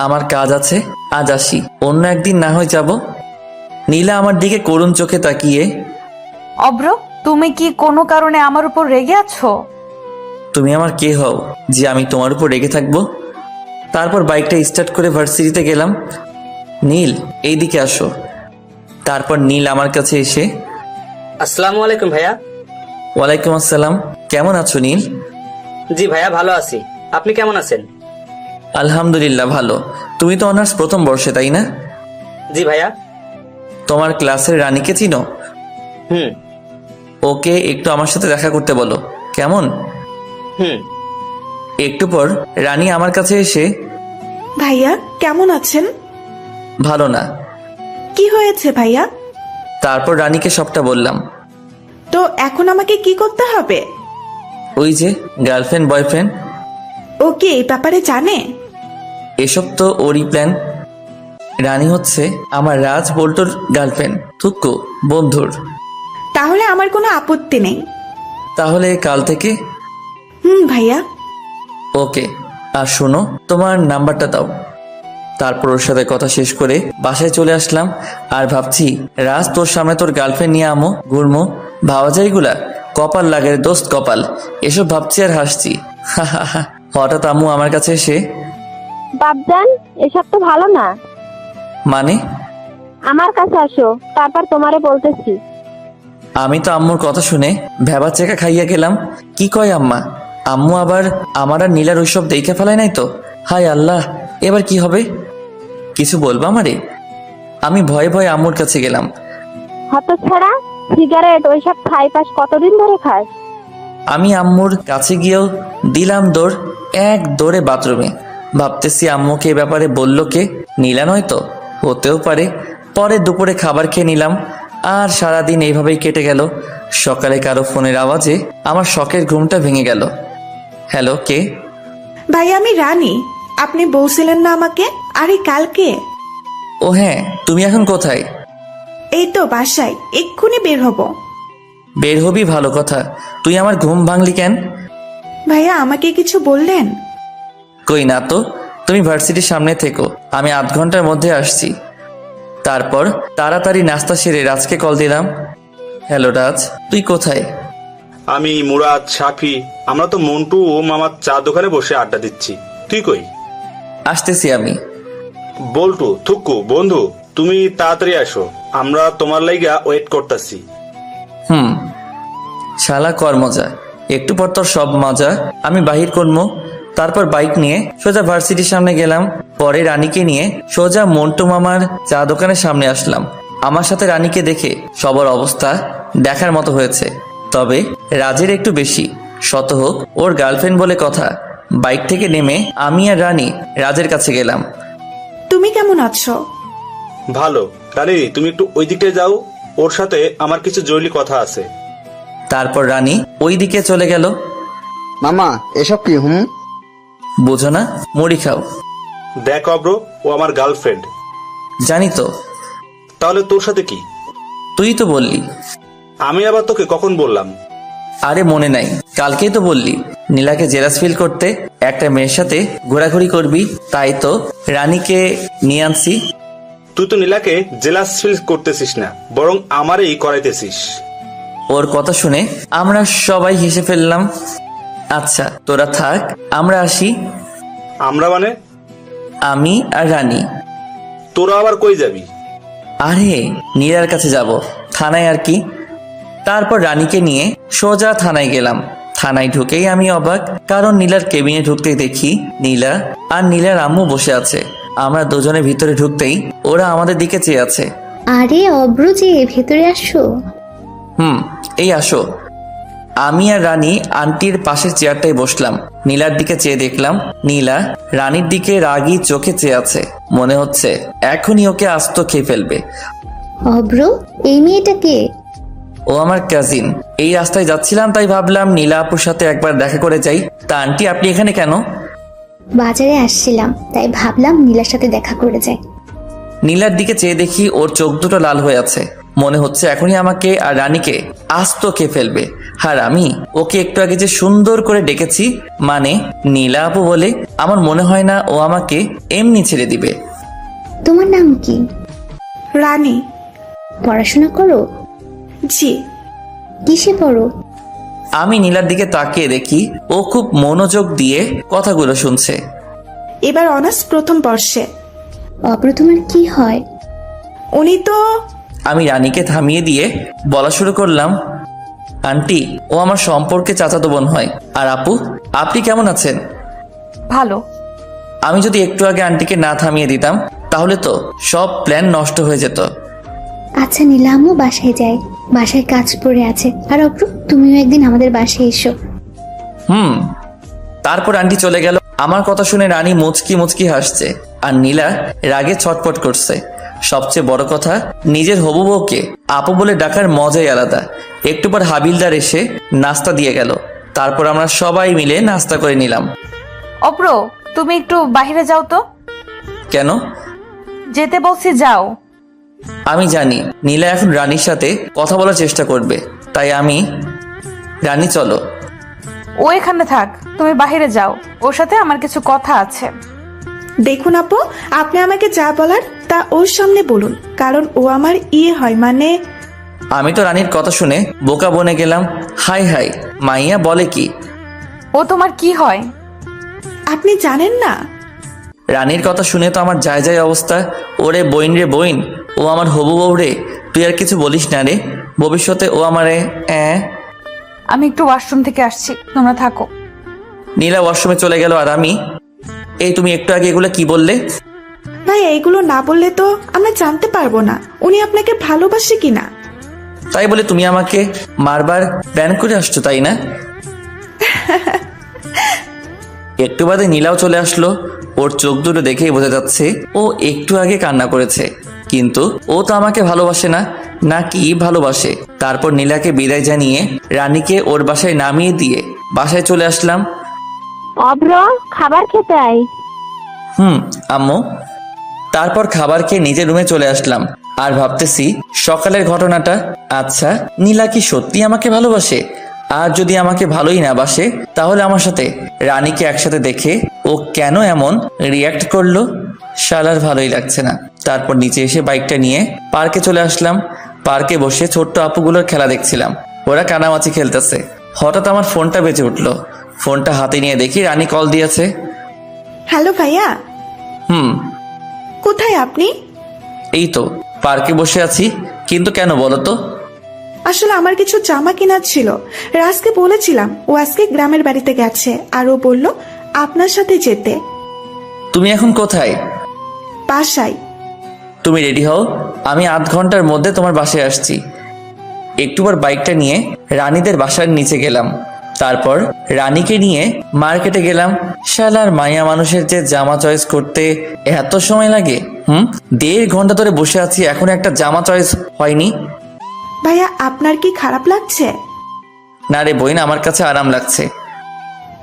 আমার কাজ আছে, আজ আসি, অন্য একদিন না হয় যাব। নীলা আমার দিকে করুণ চোখে তাকিয়ে, অব্র, তুমি কি কোনো কারণে আমার উপর রেগে আছো? তুমি আমার কে হও যে আমি তোমার উপর রেগে থাকবো? তারপর বাইকটা স্টার্ট করে ভার্সিটিতে গেলাম। নীল, এইদিকে আসো। তারপর নীল আমার কাছে এসে, আসসালামু আলাইকুম ভাইয়া। ওয়ালাইকুম আসসালাম। কেমন আছো নীল? জি ভাইয়া, ভালো আছি। আপনি কেমন আছেন? আলহামদুলিল্লাহ ভালো। তুমি তো অনার্স প্রথম বর্ষে, তাই না? জি ভাইয়া। তোমার ক্লাসের রানীকে চিনো? ওকে একটু আমার সাথে দেখা করতে বলো, কেমন? একটু পর রানী আমার কাছে এসে, ভাইয়া কেমন আছেন? ভালো না। কি হয়েছে ভাইয়া? তারপর রানীকে সবটা বললাম। তো এখন আমাকে কি করতে হবে? ওই যে গার্লফ্রেন্ড বয়ফ্রেন্ড। ও কি এই ব্যাপারে জানে? এসব তো ওরই প্ল্যান। রানী হচ্ছে আমার রাজ বল্টুর গার্লফ্রেন্ড, থুক্কু বন্ধুর। তাহলে আমার কোনো আপত্তি নেই। তাহলে কাল থেকে? ভাইয়া। ওকে। আর শোনো, তোমার নাম্বারটা দাও। তারপর ওর সাথে কথা শেষ করে বাসায় চলে আসলাম। আর ভাবছি, রাজ তোর সামনে তোর গার্লফ্রেন্ড নিয়ে আমো ঘুরমো, ভাবা যায় এগুলা? কপাল লাগে রে দোস্ত, কপাল। এসব ভাবছি আর হাসছি। হঠাৎ আম্মু আমার কাছে এসে, বাপজান এসব তো ভালো না, মানে? আমার কাছে আসো, তারপর তোমারে বলতেছি। আমি তো আম্মুর কথা শুনে ভেবা চেকা খাইয়া গেলাম। কি কয় আম্মা? আম্মু আবার আমার আর নীলার ওইসব দেখে ফেলায় নাই তো? হায় আল্লাহ, এবার কি হবে? কিছু বলবো আমারে? আমি ভয়ে ভয়ে আম্মুর কাছে গেলাম। হতছাড়া, সিগারেট ওইসব খাই পাস কতদিন ধরে খাস? আমি আম্মুর কাছে গিয়েও দিলাম দৌড়, এক দৌড়ে বাথরুমে। ভাবতেছি আম্মুকে এ ব্যাপারে বলল কে? নীলা নয় তো? হতেও পারে। পরে দুপুরে খাবার খেয়ে নিলাম। আর সারাদিন এইভাবেই কেটে গেল। সকালে কারো ফোনের আওয়াজে আমার শখের ঘুমটা ভেঙে গেল। হ্যালো, কে? ভাইয়া আমি রানী, আপনি বলছিলেন না আমাকে? আরে কালকে। ও হ্যাঁ, তুমি এখন কোথায়? এই তো বাসায়, এক্ষুনি বের হব। বের হবি, ভালো কথা। তুই আমার ঘুম ভাঙলি কেন? ভাইয়া আমাকে কিছু বললেন? কই না তো। তুমি ভার্সিটির সামনে থেকো, আমি আধ ঘন্টার মধ্যে আসছি। তারপর তাড়াতাড়ি নাস্তা সেরে রাজকে কল দিলাম। হ্যালো রাজ, তুই কোথায়? আমি, মুরাদ, সাফি, আমরা তো মন্টু ও মামার চা দোকানে বসে আড্ডা দিচ্ছি। তুই কই? আসতেছি আমি। বল্টু, থুক্কু বন্ধু, তুমি তাড়াতাড়ি আসো, আমরা তোমার লাইগা ওয়েট করতেছি। শালা কর মজা, একটু পর তোর সব মজা আমি বাহির করবো। তারপর বাইক নিয়ে সোজা ভার্সিটির সামনে গেলাম। পরে রানীকে নিয়ে সোজা মন্টু মামার চা দোকানের সামনে আসলাম। আমার সাথে রানীকে দেখে সবার অবস্থা দেখার মতো হয়েছে, তবে রাজের একটু বেশি। শত হোক, ওর গার্লফ্রেন্ড বলে কথা। বাইক থেকে নেমে আমি আর রানী রাজের কাছে গেলাম। তুমি কেমন আছো? ভালো। রানী, তুমি একটু ওই দিকে যাও, ওর সাথে আমার কিছু জরুরি কথা আছে। তারপর রানী ওই দিকে চলে গেল। মামা এসব কি? বুঝো না? মুড়ি খাও। দেখ অব্র, ও আমার গার্লফ্রেন্ড। জানি তো। তাহলে তোর সাথে কি? তুই তো বললি। আমি আবার তোকে কখন বললাম? আরে মনে নাই, কালকেই তো বললি নীলাকে জেলাস ফিল করতে একটা মেয়ের সাথে ঘোরাঘুরি করবি, তাই তো রানীকে নিয়ে আনছি। তুই তো নীলাকে জেলাস ফিল করতেছিস না, বরং আমারই করাইতেছিস। ওর কথা শুনে আমরা সবাই হেসে ফেললাম। আচ্ছা তোরা থাক, আমরা আসি। আমরা মানে? আমি আর রানী। তোরা আবার কই যাবি? আরে নীলার কাছে যাব, থানায় আর কি। তারপর রানীকে নিয়ে সোজা থানায় গেলাম। থানায় ঢুকেই আমি অবাক, কারণ নীলার কেবিনে ঢুকতেই দেখি নীলা আর নীলার আম্মু বসে আছে। আমরা দুজনে ভিতরে ঢুকতেই ওরা আমাদের দিকে চেয়ে আছে। আরে অব্র যে, ভেতরে আসো। এই আসো। আমি আর রানী আন্টির পাশের চেয়ারটায় বসলাম। নীলার দিকে চেয়ে দেখলাম নীলা রানীর দিকে রাগী চোখে চেয়ে আছে। মনে হচ্ছে এখনই ওকে আস্ত খেয়ে ফেলবে। অব্র, এই মেয়েটা কে? ও আমার কাজিন। এই রাস্তায় যাচ্ছিলাম, তাই ভাবলাম নীলা আপুর সাথে একবার দেখা করে যাই। তা আন্টি, আপনি এখানে কেন? বাজারে আসছিলাম, তাই ভাবলাম নীলার সাথে দেখা করে যাই। নীলার দিকে চেয়ে দেখি ওর চোখ দুটো লাল হয়ে আছে। মনে হচ্ছে এখনই আমাকে আর রানীকে আস্ত খেয়ে ফেলবে। আর আমি ওকে একটু আগে যে সুন্দর করে ডেকেছি, মানে নীলা আপু বলে, আমার মনে হয় না ও আমাকে এমনি ছেড়ে দিবে। তোমার নাম কি? রানী। পড়াশোনা করো? জি। কিসে পড়ো? আমি নীলার দিকে তাকিয়ে দেখি ও খুব মনোযোগ দিয়ে কথাগুলো শুনছে। এবার অনার্স প্রথম বর্ষে। অব্র তোমার কি হয়? উনি তো। আমি রানীকে থামিয়ে দিয়ে বলা শুরু করলাম, আন্টি ও আমার সম্পর্কে চাচাতো বোন হয়। আর আপু, আপনি কেমন আছেন? ভালো। আমি যদি একটু আগে আন্টিকে না থামিয়ে দিতাম, তাহলে তো সব প্ল্যান নষ্ট হয়ে যেত। আচ্ছা নীলামও বাসায় যাই, বাসায় কাজ পড়ে আছে। আর অব্র, তুমিও একদিন আমাদের বাসায় এসো। তারপর আন্টি চলে গেল। আমার কথা শুনে রানী মুচকি মুচকি হাসছে, আর নীলা রাগে ছটপট করছে। সবচেয়ে বড় কথা, নিজের হবু বউকে আপু বলে ডাকার মজাই আলাদা। একটু পর হাবিলদার এসে নাস্তা দিয়ে গেল। তারপর আমরা সবাই মিলে নাস্তা করে নিলাম। অব্র, তুমি একটু বাইরে যাও তো। কেন? যেতে বলছি যাও। আমি জানি নীলা এখন রানীর সাথে কথা বলার চেষ্টা করবে, তাই আমি রানী চলো। ও এখানে থাক, তুমি বাইরে যাও, ওর সাথে আমার কিছু কথা আছে। দেখুন আপু, আপনি আমাকে যা বলার তা ওর সামনে বলুন, কারণ ও আমার হয়, মানে আমি তো রানীর কথা শুনে বোকা বনে গেলাম। হাই হাই, মাইয়া বলে কি? ও তোমার কি হয়? আপনি জানেন না? রানীর কথা শুনে তো আমার যায় যায় অবস্থা। ওরে বইন রে বইন, ও আমার হবু বউ রে। তুই আর কিছু বলিস না রে, ভবিষ্যতে ও আমারে আমি একটু ওয়াশরুম থেকে আসছি, তোমরা থাকো। নীলা ওয়াশরুমে চলে গেল আর আমি, এই তুমি একটু আগে এগুলো কি বললে? ভাই এইগুলো না বললে তো আমরা জানতে পারবো না উনি আপনাকে ভালোবাসে কিনা। তাই বলে তুমি আমাকে মারবার প্ল্যান করে আসছো, তাই না? একটু বাদে নীলাও চলে আসলো। ওর চোখ দুটো দেখেই বোঝা যাচ্ছে ও একটু আগে কান্না করেছে, কিন্তু ও তো আমাকে ভালোবাসে না, নাকি ভালোবাসে? তারপর নীলাকে বিদায় জানিয়ে রানীকে ওর বাসায় নামিয়ে দিয়ে বাসায় চলে আসলাম। অভ্র, খাবার খেতে আয়। আম্মু। তারপর খাবার খেয়ে নিজের রুমে চলে আসলাম আর ভাবতেছি সকালের ঘটনাটা। আচ্ছা, নীলা কি সত্যি আমাকে ভালোবাসে? আর যদি আমাকে ভালোই না বাসে, তাহলে আমার সাথে রানীকে একসাথে দেখে ও কেন এমন রিয়াক্ট করলো? শালার ভালোই লাগছে না। তারপর নিচে এসে বাইকটা নিয়ে পার্কে চলে আসলাম। পার্কে বসে ছোট্ট আপুগুলোর খেলা দেখছিলাম, ওরা কানামাছি খেলতেছে। হঠাৎ আমার ফোনটা বেজে উঠলো। ফোনটা হাতে নিয়ে দেখি রানী কল দিয়েছে। হ্যালো ভাইয়া। কোথায় আপনি? এই তো পার্কে বসে আছি, কিন্তু কেন বলো তো? আসলে আমার কিছু জামা কেনার ছিল, রাজকে বলেছিলাম, ও আজকে গ্রামের বাড়িতে গেছে আর ও বলল আপনার সাথে যেতে। তুমি এখন কোথায়? বাসায়। তুমি রেডি হও, আমি আধ ঘন্টার মধ্যে তোমার বাসায় আসছি। একটু পর বাইকটা নিয়ে রানীদের বাসার নিচে গেলাম। তারপর রানীকে নিয়ে মার্কেটে গেলাম। শালার মাইয়া মানুষের যে জামা চয়েস করতে এত সময় লাগে। 1.5 ঘন্টা ধরে বসে আছি, এখন একটা জামা চয়েস হয়নি। ভাইয়া আপনার কি খারাপ লাগছে? না রে বইন, আমার কাছে আরাম লাগছে।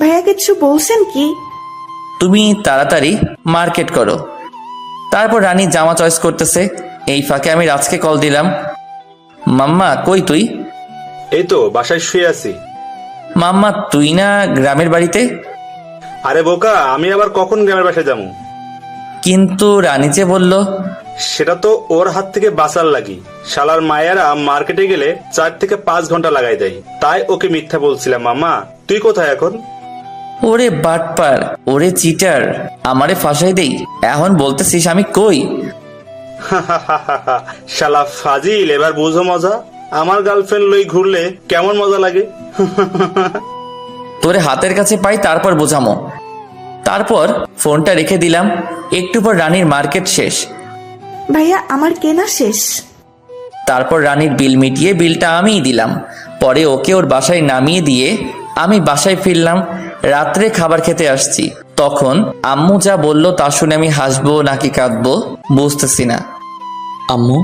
ভাইয়া কিছু বলছেন কি? তুমি তাড়াতাড়ি মার্কেট করো। তারপর রানী জামা চয়েস করতেছে, এই ফাঁকে আমি রাজকে কল দিলাম। মাম্মা কই তুই? এই তো বাসায় শুয়ে আছি। মাম্মা তুই না গ্রামের বাড়িতে? আরে বোকা, আমি আবার কখন গ্রামের বাসায় যাবো? কিন্তু রানী যে বলল। সেটা তো ওর হাত থেকে বাঁচার লাগি। শালার মায়েরা মার্কেটে গেলে 4 থেকে 5 ঘন্টা লাগাই দেয়, তাই ওকে মিথ্যা বলছিলাম। মামা তুই কোথায় এখন? ওরে বাটপার, ওরে চিটার, আমারে ফাঁসাই দেই, এখন বলতেছিস আমি কই? শালা ফাজিল, এবার বুঝো মজা। আমার গার্লফ্রেন্ড লই ঘুরলে কেমন মজা লাগে। তোরে হাতের কাছে পাই, তারপর বোঝামো। তারপর ফোনটা রেখে দিলাম। একটু পর রানীর মার্কেট শেষ। ভাইয়া আমার কেনা শেষ। তারপর রানীর বিল মিটিয়ে বিলটা আমিই দিলাম। পরে ওকে ওর বাসায় নামিয়ে দিয়ে আমি বাসায় ফিরলাম। রাত্রে খাবার খেতে আসছি, তখন আম্মু যা বলল তা শুনে আমি হাসবো নাকি কাঁদবো বুঝতেছি না। আম্মু,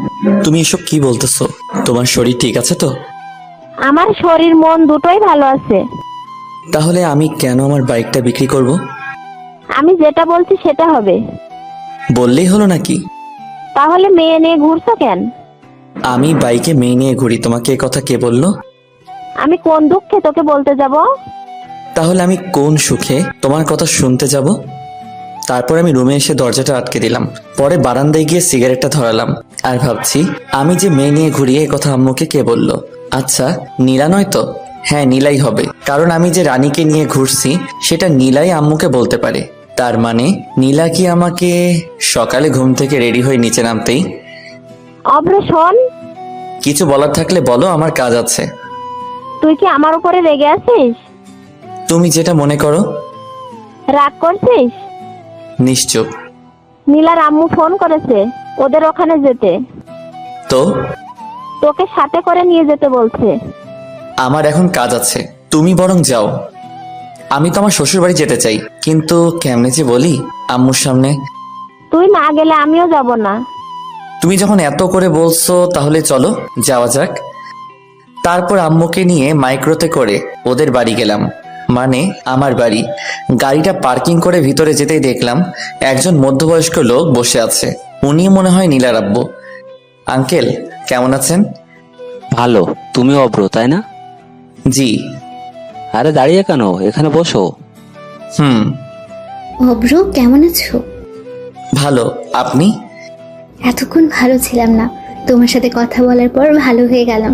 তুমি এসব কি বলতেছো? তোমার শরীর ঠিক আছে তো? আমার শরীর মন দুটোই ভালো আছে। তাহলে আমি কেন আমার বাইকটা বিক্রি করব? আমি যেটা বলছি সেটা হবে। বললেই হলো নাকি? তাহলে মেয়ে নিয়ে ঘুরছো কেন? আমি বাইকে মেয়ে নিয়ে ঘুরি, তোমাকে এ কথা কে বললো? আমি কোন দুঃখে তোকে বলতে যাব? তাহলে আমি কোন সুখে তোমার কথা শুনতে যাব? তারপর আমি রুমে এসে দরজাটা আটকে দিলাম। পরে বারান্দায় গিয়ে সিগারেটটা ধরালাম আর ভাবছি আমি যে মেয়ে নিয়ে ঘুরি এ কথা আম্মুকে কে বলল? আচ্ছা, নীলা নয় তো? হ্যাঁ, নীলাই হবে, কারণ আমি যে রানীকে নিয়ে ঘুরছি সেটা নীলাই আম্মুকে বলতে পারে। তার মানে নীলা কি আমাকে সকালে ঘুম থেকে রেডি হয়ে নিচে নামতেই? অভ্র শোন, কিছু বলার থাকলে বলো, আমার কাজ আছে। তুই কি আমার উপরে রেগে আছিস? তুমি যেটা মনে করো। রাগ করছিস? নিশ্চুপ। নীলার আম্মু ফোন করেছে ওদের ওখানে যেতে। তো তোকে সাথে করে নিয়ে যেতে বলছে। আমার এখন কাজ আছে, তুমি বরং যাও। আমি তো আমার শ্বশুর বাড়ি যেতে চাই, কিন্তু কেমনে যে বলি আম্মুর সামনে। তুই না গেলে আমিও যাব না। তুমি যখন এত করে বলছো তাহলে চলো যাওয়া যাক। তারপর আম্মুকে নিয়ে মাইক্রোতে করে ওদের বাড়ি গেলাম। মানে আমার বাড়ি। গাড়িটা পার্কিং করে ভিতরে যেতেই দেখলাম একজন মধ্যবয়স্ক লোক বসে আছে। উনি মনে হয় নীলার আব্বু। আঙ্কেল কেমন আছেন? ভালো। তুমি অব্র, তাই না? জি। আরে দাঁড়িয়ে কেন, এখানে বসো। অব্র, কেমন আছো? ভালো। আপনি? এতক্ষণ ভালো ছিলাম না, তোমার সাথে কথা বলার পর ভালো হয়ে গেলাম।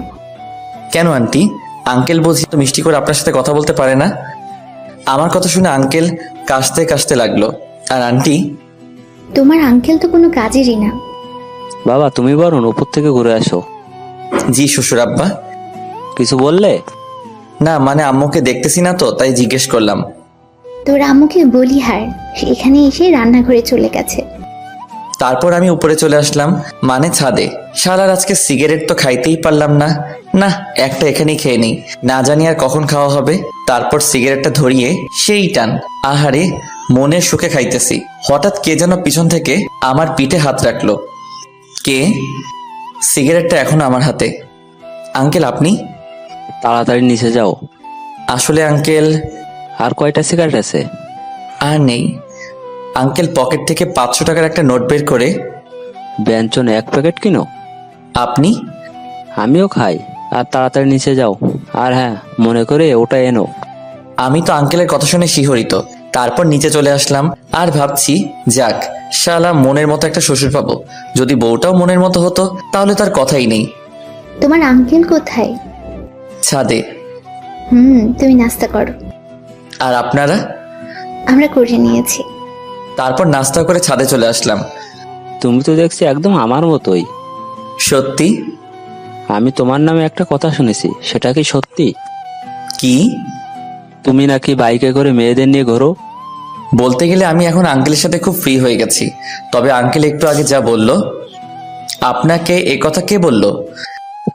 কেন আন্টি? আঙ্কেল বুঝি তো মিষ্টি করে আপনার সাথে কথা বলতে পারে না? আমার কথা শুনে আঙ্কেল কাশতে কাশতে লাগলো। আর আন্টি? তোমার আঙ্কেল তো কোনো কাজেরই না। বাবা, তুমি বরং উপর থেকে ঘুরে আসো। জি শ্বশুর আব্বা। কিছু বললে? না, মানে আম্মুকে দেখতেছি না তো, তাই জিজ্ঞেস করলাম। তোর আম্মুকে বলি হার, এখানে এসে রান্নাঘরে চলে গেছে। তারপর আমি উপরে চলে আসলাম, মানে ছাদে। শালার আজকে সিগারেট তো খাইতেই পারলাম না। না, একটা এখানেই খেয়ে নেই, না জানি আর কখন খাওয়া হবে। তারপর সিগারেটটা ধরিয়ে সেই টান। আহারে, মনের সুখে খাইতেছি। হঠাৎ কে যেন পিছন থেকে আমার পিঠে হাত রাখলো। কে? সিগারেটটা এখনো আমার হাতে। আঙ্কেল আপনি? তাড়াতাড়ি নিচে যাও। আসলে আঙ্কেল। আর কয়টা সিগারেট আছে? আর নেই। আঙ্কেল পকেট থেকে 500 টাকার একটা নোট বের করে, ব্যঞ্জন 1 প্যাকেট কিনো। আপনি? আমিও খাই। আর তাড়াতাড়ি নিচে যাও। আর হ্যাঁ, মনে করে ওটা এনো। আমি তো আঙ্কেলের কথা শুনে শিহরিত। তারপর নিচে চলে আসলাম আর ভাবছি, যাক শালা মনের মতো একটা শ্বশুর পাবো। যদি বউটাও মনের মতো হতো তাহলে তার কথাই নেই। তোমার আঙ্কেল কোথায়? ছাদে। তুমি নাস্তা করো। আর আপনারা? আমরা করে নিয়েছি। তারপর নাস্তা করে ছাদে চলে আসলাম। তুমি তো দেখছি একদম আমার মতোই। সত্যি? আমি তোমার নামে একটা কথা শুনেছি, সেটা কি সত্যি? কি? তুমি নাকি বাইকে করে মেয়েদের নিয়ে ঘোরো। বলতে গেলে আমি এখন আঙ্কেলের সাথে খুব ফ্রি হয়ে গেছি। তবে আঙ্কেল একটু আগে যা বলল, আপনাকে এ কথা কে বলল?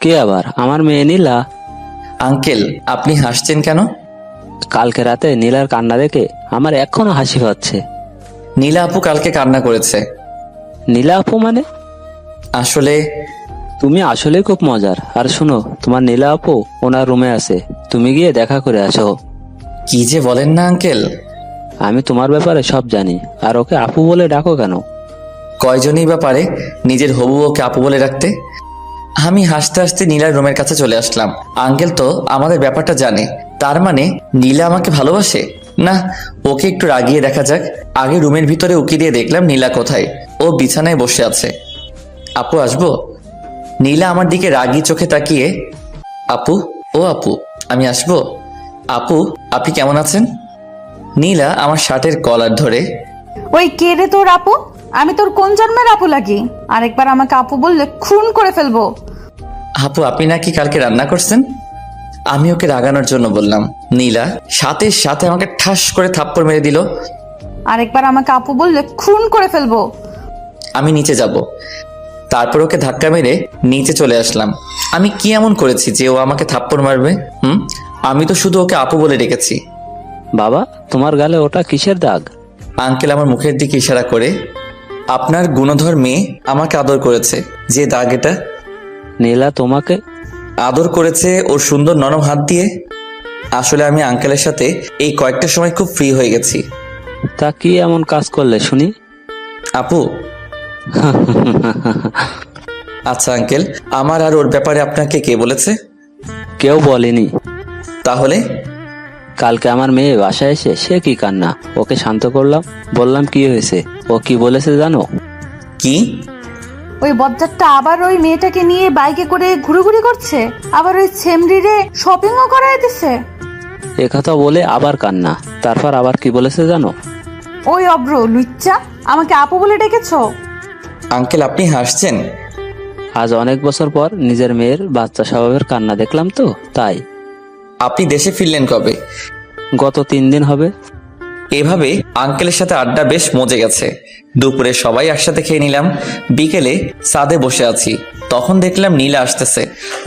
কে আবার? আমার মেয়ে নীলা। আঙ্কেল আপনি হাসছেন কেন? কালকে রাতে নীলার কান্না দেখে আমার এখনো হাসি পাচ্ছে। নীলা আপু কালকে কান্না করেছে। নীলা আপু মানে? আসলে তুমি আসলে খুব মজার। আর শোনো, তোমার নীলা আপু ওনার রুমে আছে, তুমি গিয়ে দেখা করে আসো। কি যে বলেন না আঙ্কেল। আমি তোমার ব্যাপারে সব জানি। আর ওকে আপু বলে ডাকো কেন? কয়জনই বা পারে নিজের হবু ওকে আপু বলে রাখতে। আমি হাসতে হাসতে নীলার রুমের কাছে চলে আসলাম। আঙ্কেল তো আমাদের ব্যাপারটা জানে, তার মানে নীলা আমাকে ভালোবাসে না। ওকে একটু রাগিয়ে দেখা যাক। আগে রুমের ভিতরে উকি দিয়ে দেখলাম নীলা কোথায়। ও বিছানায় বসে আছে। আপু আসবো? নীলা আমার দিকে রাগি চোখে তাকিয়ে, আপু, ও আপু আমি আসবো? আপু আপনি কেমন আছেন? নীলা আমার শার্টের কলার ধরে, ওই কে রে তোর আপু? আমি তোর কোন জন্মের আপু লাগি? আরেকবার আমাকে আপু বললে খুন করে ফেলবো। আপু আপনি নাকি কালকে রান্না করছেন? আমি ওকে রাগানোর জন্য বললাম। নীলা সাথে সাথে আমাকে ঠাস করে থাপ্পড় মেরে দিল। আরেকবার আমাকে আপু বললে খুন করে ফেলবো। আমি নিচে যাব। তারপর ওকে ধাক্কা মেরে নিচে চলে আসলাম। আমি কি এমন করেছি যে ও আমাকে থাপ্পড় মারবে? আমি তো শুধু ওকে আপু বলে ডেকেছি। বাবা, তোমার গালে ওটা কিসের দাগ? আঙ্কেল আমার মুখের দিকে ইশারা করে, আপনার গুণধর মেয়ে আমাকে আদর করেছে, যে দাগ এটা। নীলা তোমাকে আদর করেছে ওর সুন্দর নরম হাত দিয়ে। আসলে আমি আঙ্কেলের সাথে এই কয়েকটা সময় খুব ফ্রি হয়ে গেছি। তা কি এমন কাজ করলে শুনি? আপু আচ্ছা আঙ্কেল, আমার আর ওর ব্যাপারে আপনাকে কে বলেছে? কেউ বলেনি। তাহলে? কালকে আমার মেয়ে বাসায় এসে সে কি কান্না, ওকে শান্ত করলাম, বললাম কি হয়েছে। ও কি বলেছে জানো? কি? ওই বজ্জাতটা আবার ওই মেয়েটাকে নিয়ে বাইকে করে ঘুরোঘুরি করছে, আবার ওই সেমরিরে শপিংও করায় দিছে। একথা বলে আবার কান্না। তারপর আবার কি বলেছে জানো? ওই অব্র লুচ্চা, আমাকে আপু বলে ডেকেছো? আঙ্কেল আপনি হাসছেন? আজ অনেক বছর পর নিজের মেয়ের বাচ্চা স্বভাবের কান্না দেখলাম তো, তাই। আপনি দেশে ফিরলেন কবে? গত 3 দিন হবে। এভাবে আঙ্কেলের সাথে আড্ডা বেশ মজে গেছে। দুপুরে সবাই একসাথে খেয়ে নিলাম। বিকেলে ছাদে বসে আছি, তখন দেখলাম নীলা আসতেছে।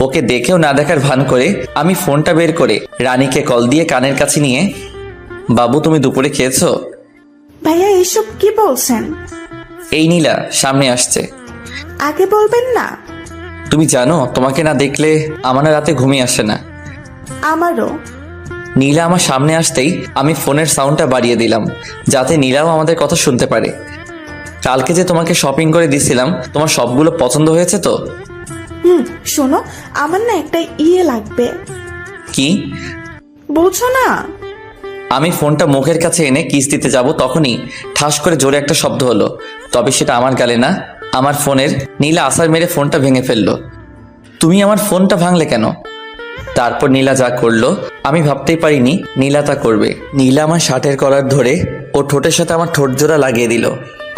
ওকে দেখেও না দেখার ভান করে আমি ফোনটা বের করে রানীকে কল দিয়ে কানের কাছে নিয়ে, বাবু তুমি দুপুরে খেয়েছো? ভাইয়া এসব কি বলছেন? এই নীলা সামনে আসছে। আগে বলবেন না? তুমি জানো তোমাকে না দেখলে আমার রাতে ঘুমিয়ে আসে না। আমারও। নীলা আমার সামনে আসতেই আমি ফোনের সাউন্ডটা বাড়িয়ে দিলাম, যাতে নীলাও আমাদের কথা শুনতে পারে। কালকে যে তোমাকে শপিং করে দিছিলাম, তোমার সবগুলো পছন্দ হয়েছে তো? শোনো, আমার না একটা লাগবে। কি? বলছো না? আমি ফোনটা মুখের কাছে এনে কিস দিতে যাব, তখনই ঠাস করে জোরে একটা শব্দ হলো। তবে সেটা আমার গালে না, আমার ফোনের। নীলা আছাড় মেরে ফোনটা ভেঙে ফেললো। তুমি আমার ফোনটা ভাঙলে কেন? তারপর নীলা যা করলো আমি ভাবতেই পারিনি নীলা তা করবে। নীলা আমার শার্টের কলার ধরে ও ঠোঁটের সাথে আমার ঠোঁট জোড়া লাগিয়ে দিল।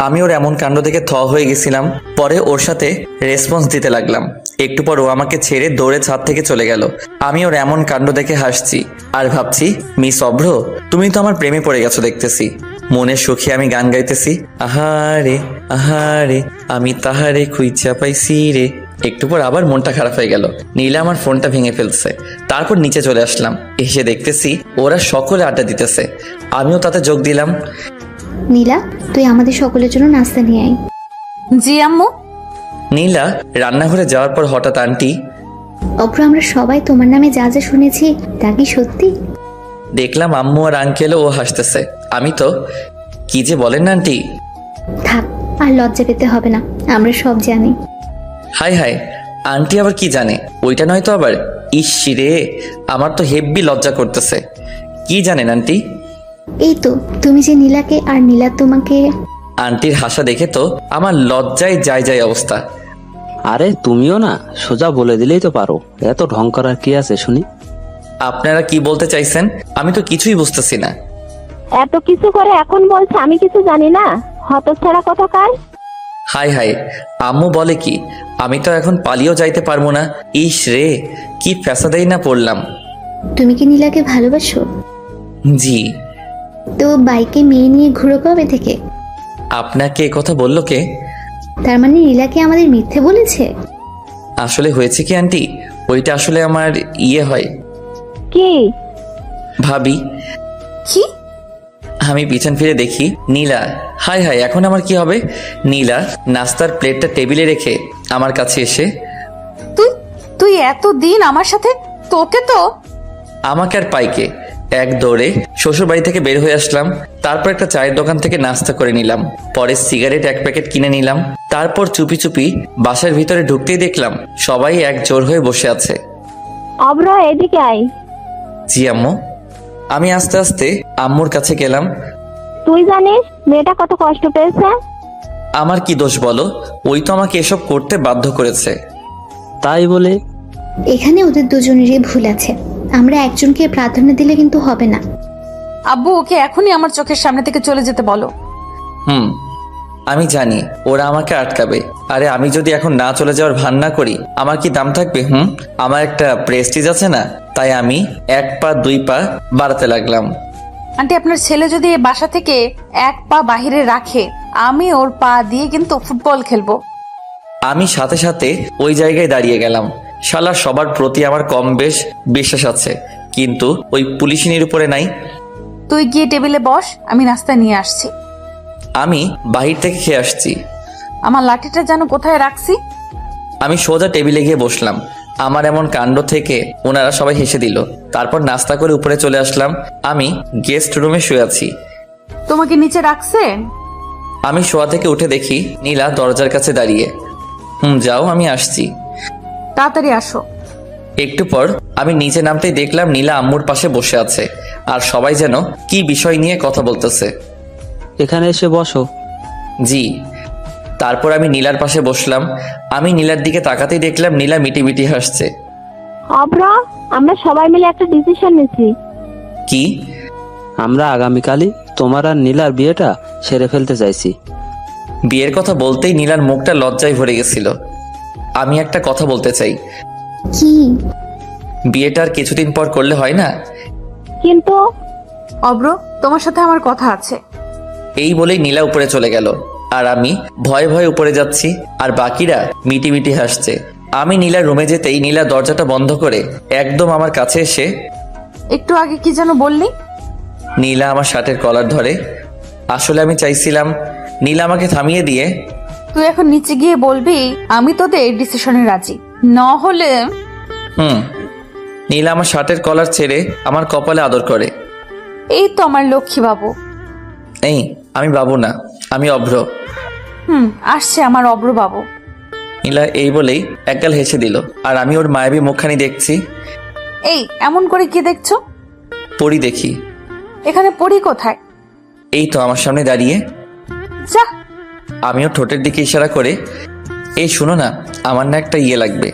আমি ওর এমন কাণ্ড দেখে হয়ে গেছিলাম। পরে ওর সাথে রেসপন্স দিতে লাগলাম। একটু পর ও আমাকে ছেড়ে দৌড়ে ছাদ থেকে চলে গেল। আমি ওর এমন কাণ্ড দেখে হাসছি আর ভাবছি, মিস অভ্র, তুমি তো আমার প্রেমে পড়ে গেছো দেখতেছি। মনের সুখে আমি গান গাইতেছি, আহারে আহারে আমি তাহারে খুঁজা পাইছি রে। একটু পর আবার মনটা খারাপ হয়ে গেল। নীলা আমার ফোনটা ভেঙে ফেলছে। তারপর নিচে চলে আসলাম। এসে দেখতেছি ওরা সকলে আড্ডা দিতেছে, আমিও তাতে যোগ দিলাম। নীলা, তুই আমাদের সকলের জন্য নাস্তা নিয়ে আয়। জি আম্মু। নীলা রান্নাঘরে যাওয়ার পর হঠাৎ আন্টি, অভ্র, আমরা সবাই তোমার নামে যা যা শুনেছি তা কি সত্যি? দেখলাম আম্মু আর আঙ্কেলও ও হাসতেছে। আমি তো, কি যে বলেন না আন্টি। থাক, আর লজ্জা পেতে হবে না, আমরা সব জানি। হাই হাই, আন্টি আবার কি জানে? ওইটা নয় তো আবার। ইস রে, আমার তো হেব্বি লজ্জা করতেছে। কি জানেন আন্টি? এই তো, তুমি যে নীলাকে আর নীলা তোমাকে। আন্টির হাসা দেখে তো আমার লজ্জায় যায় অবস্থা। আরে তুমিও না, সোজা বলে দিলেই তো পারো, এত ঢং করার কি আছে শুনি? আপনারা কি বলতে চাইছেন? আমি তো কিছুই বুঝতেছি না। এত কিছু করে এখন বলছে আমি কিছু জানি না, হতচ্ছাড়া কোথাকার। হাই হাই, আম্মু বলে কি? আমি তো এখন পালিয়েও যাইতে পারবো না। ইস রে, কি ফ্যাসাদেই না পড়লাম। তুমি কি নীলাকে ভালোবাসো? জি। তো বাইকে মেয়ে নিয়ে ঘুরো কবে থেকে? আপনাকে এ কথা বললো কে? তার মানে নীলাকে আমাদের মিথ্যে বলেছে? আসলে হয়েছে কি আন্টি, ওইটা আসলে আমার হয় কি ভাবি। কি? আমি পিছন ফিরে দেখি নীলা। হাই হাই, এখন আমার কি হবে? নীলা নাস্তার প্লেটটা টেবিলে রেখে আমার কাছে এসে, তুই এতদিন আমার সাথে, তোকে তো। আমাকে আর পাইকে এক দৌড়ে শ্বশুর বাড়ি থেকে বের হয়ে আসলাম। তারপর একটা চায়ের দোকান থেকে নাস্তা করে নিলাম। পরে সিগারেট এক প্যাকেট কিনে নিলাম। তারপর চুপি চুপি বাসার ভিতরে ঢুকতেই দেখলাম সবাই এক জোর হয়ে বসে আছে। অভ্র, এদিকে আয়। জি আম্মু। আমি আস্তে আস্তে আম্মুর কাছে গেলাম। তুই জানিস মেয়েটা কত কষ্ট পেয়েছে? আমার কি দোষ বলো? ওই তো আমাকে এসব করতে বাধ্য করেছে। তাই বলে? এখানে ওদের দুজনেরই ভুল আছে, আমরা একজনকে প্রাধান্য দিলে কিন্তু হবে না। আব্বু, ওকে এখনই আমার চোখের সামনে থেকে চলে যেতে বলো। আমি জানি ওরা আমাকে আটকাবে। আরে আমি যদি এখন না চলে যাওয়ার ভান না করি, আমার কি দাম থাকবে? আমার একটা প্রেস্টিজ আছে না? তাই আমি 1 পা 2 পা বাড়াতে লাগলাম। আন্টি, আপনার ছেলে যদি এই বাসা থেকে 1 পা বাহিরে রাখে, আমি ওর পা দিয়ে কিন্তু ফুটবল খেলবো। আমি সাথে সাথে ওই জায়গায় দাঁড়িয়ে গেলাম। শালা সবার প্রতি আমার কম বেশ বিশ্বাস আছে, কিন্তু ওই পুলিশিনীর উপরে নাই। তুই গিয়ে টেবিলে বস, আমি নাস্তা নিয়ে আসছি। আমি বাহির থেকে খেয়ে আসছি। আমার লাঠিটা যেন কোথায় রাখছি। আমি সোজা টেবিলে গিয়ে বসলাম। আমার এমন কাণ্ড থেকে ওনারা সবাই হেসে দিল। তারপর নাস্তা করে উপরে চলে আসলাম। আমি গেস্ট রুমে শুয়ে আছি। তোমাকে নিচে রাখছে? আমি শোয়া থেকে উঠে দেখি নীলা দরজার কাছে দাঁড়িয়ে। যাও, আমি আসছি। তাড়াতাড়ি আসো। একটু পর আমি নিচে নামতেই দেখলাম নীলা আম্মুর পাশে বসে আছে, আর সবাই যেন কি বিষয় নিয়ে কথা বলতেছে। এখানে এসে বসো। জি। তারপর আমি নীলার পাশে বসলাম। আমি নীলার দিকে তাকাতেই দেখলাম নীলা মিটি হাসছে। অভ্র, আমরা সবাই মিলে একটা ডিসিশন নিয়েছি। কি? আমরা আগামীকালই তোমার আর নীলার বিয়েটা সেরে ফেলতে চাইছি। বিয়ের কথা বলতেই নীলার মুখটা লজ্জায় ভরে গেছিল। আমি একটা কথা বলতে চাই। কি? বিয়েটা আর কিছুদিন পর করলে হয় না? কিন্তু অভ্র, তোমার সাথে আমার কথা আছে। এই বলেই নীলা উপরে চলে গেল, আর আমি ভয়ে ভয়ে উপরে যাচ্ছি, আর বাকিরা মিটি হাসছে। আমি নীলার রুমে যেতেই নীলা দরজাটা বন্ধ করে একদম আমার কাছে এসে, একটু আগে কি যেন বললি? নীলা আমার শার্টের কলার ধরে। আসলে আমি চাইছিলাম নীলা আমাকে থামিয়ে দিয়ে, তুই এখন নিচে গিয়ে বলবি আমি তোদের ডিসিশনে রাজি, না হলে। নীলা আমার শার্টের কলার ছেড়ে আমার কপালে আদর করে। এই তো আমার লক্ষ্মী বাবু। এই, আমি বাবু না, আমি অভ্র। আসছে আমার অব্র বাবু। নীলা এই বলেই একগাল হেসে দিল, আর আমি ওর মায়াবী মুখখানি দেখছি। এই এমন করে কি দেখছো? পরি দেখি। এখানে পড়ি কোথায়? এই তো আমার সামনে দাঁড়িয়ে। যা। আমিও ঠোঁটের দিকে ইশারা করে, এই শোনো না, আমার না একটা ইয়ে লাগবে।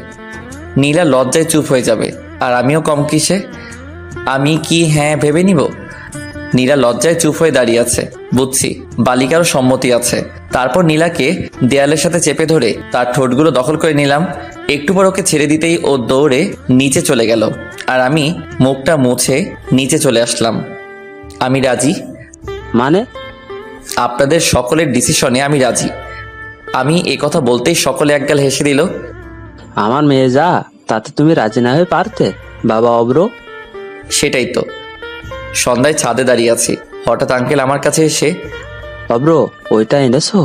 নীলা লজ্জায় চুপ হয়ে যাবে, আর আমিও কম কিসে, আমি কি হ্যাঁ ভেবে নিব। নীলা লজ্জায় চুপ হয়ে দাঁড়িয়ে আছে, বুঝছি বালিকারও সম্মতি আছে। তারপর নীলাকে দেয়ালের সাথে চেপে ধরে তার ঠোঁটগুলো দখল করে নিলাম। একটু পর ওকে ছেড়ে দিতেই ও দৌড়ে নিচে চলে গেল, আর আমি মুখটা মুছে নিচে চলে আসলাম। আমি রাজি। মানে? আপনাদের সকলের ডিসিশনে আমি রাজি। আমি এ কথা বলতেই সকলে একগাল হেসে দিল। আমার মেয়ে যা, তাতে তুমি রাজি না হয়ে পারতে বাবা অব্র? সেটাই তো। সন্ধ্যায় ছাদে দাঁড়িয়ে আছি, হঠাৎ আঙ্কেল আমার কাছে এসে, অব্র ওইটা এনেছো?